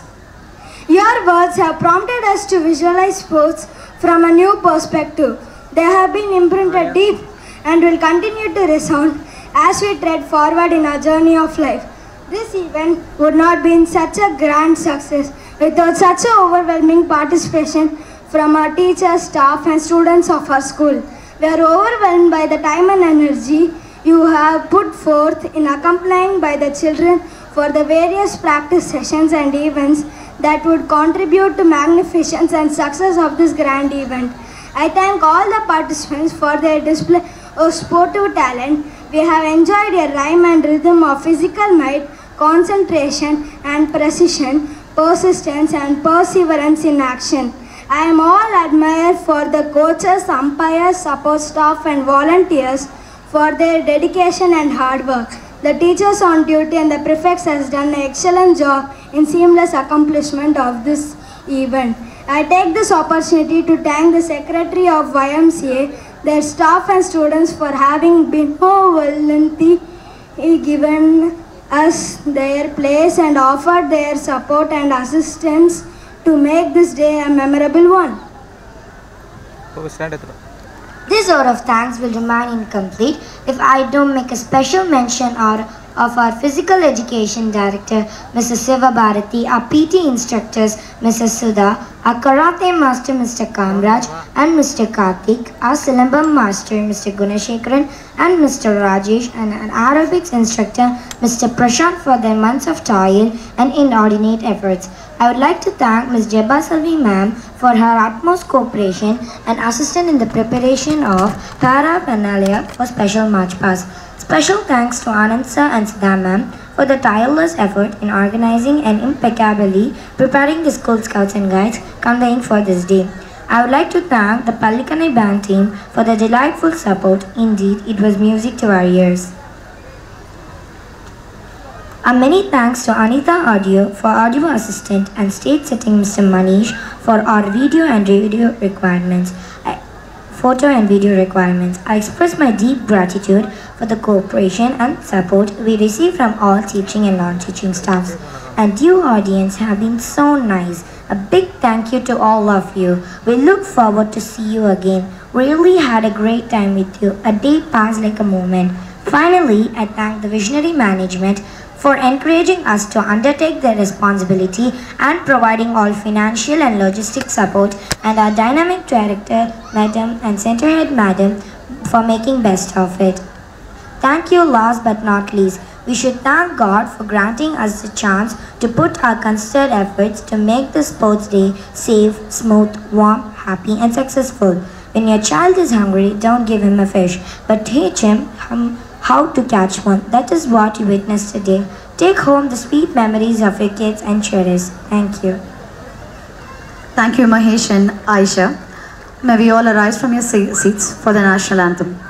Your words have prompted us to visualize sports from a new perspective. They have been imprinted deep and will continue to resound as we tread forward in our journey of life. This event would not be in such a grand success without such an overwhelming participation from our teachers, staff and students of our school. We are overwhelmed by the time and energy you have put forth in accompanying by the children for the various practice sessions and events that would contribute to magnificence and success of this grand event. I thank all the participants for their display of sportive talent. We have enjoyed a rhyme and rhythm of physical might, concentration and precision, persistence and perseverance in action. I am all admired for the coaches, umpires, support staff and volunteers for their dedication and hard work. The teachers on duty and the prefects has done an excellent job in seamless accomplishment of this event. I take this opportunity to thank the Secretary of YMCA, their staff and students for having been so voluntarily given us their place and offered their support and assistance to make this day a memorable one. This vote of thanks will remain incomplete if I don't make a special mention of our Physical Education Director, Mrs. Siva Bharati, our PT instructors, Mrs. Sudha, our Karate Master, Mr. Kamraj, and Mr. Karthik, our Silambam Master, Mr. Gunashekaran, and Mr. Rajesh, and an Aerobics instructor, Mr. Prashant, for their months of toil and inordinate efforts. I would like to thank Ms. Jeba Salvi ma'am for her utmost cooperation and assistance in the preparation of paraphernalia for special march past. Special thanks to Anand sir and Siddha ma'am for the tireless effort in organizing and impeccably preparing the School Scouts and Guides conveying for this day. I would like to thank the Palikanai band team for the delightful support. Indeed, it was music to our ears. A many thanks to Anita Audio for audio assistant and stage setting Mr. Manish for our video and radio requirements. Photo and video requirements. I express my deep gratitude for the cooperation and support we receive from all teaching and non-teaching staffs. And you audience have been so nice. A big thank you to all of you. We look forward to see you again. Really had a great time with you. A day passed like a moment. Finally, I thank the visionary management for encouraging us to undertake the responsibility and providing all financial and logistic support, and our dynamic director, Madam, and center head, Madam, for making best of it. Thank you last but not least. We should thank God for granting us the chance to put our considered efforts to make the sports day safe, smooth, warm, happy and successful. When your child is hungry, don't give him a fish, but teach him how to catch one. That is what you witnessed today. Take home the sweet memories of your kids and cherish. Thank you. Thank you, Mahesh and Aisha. May we all arise from your seats for the national anthem.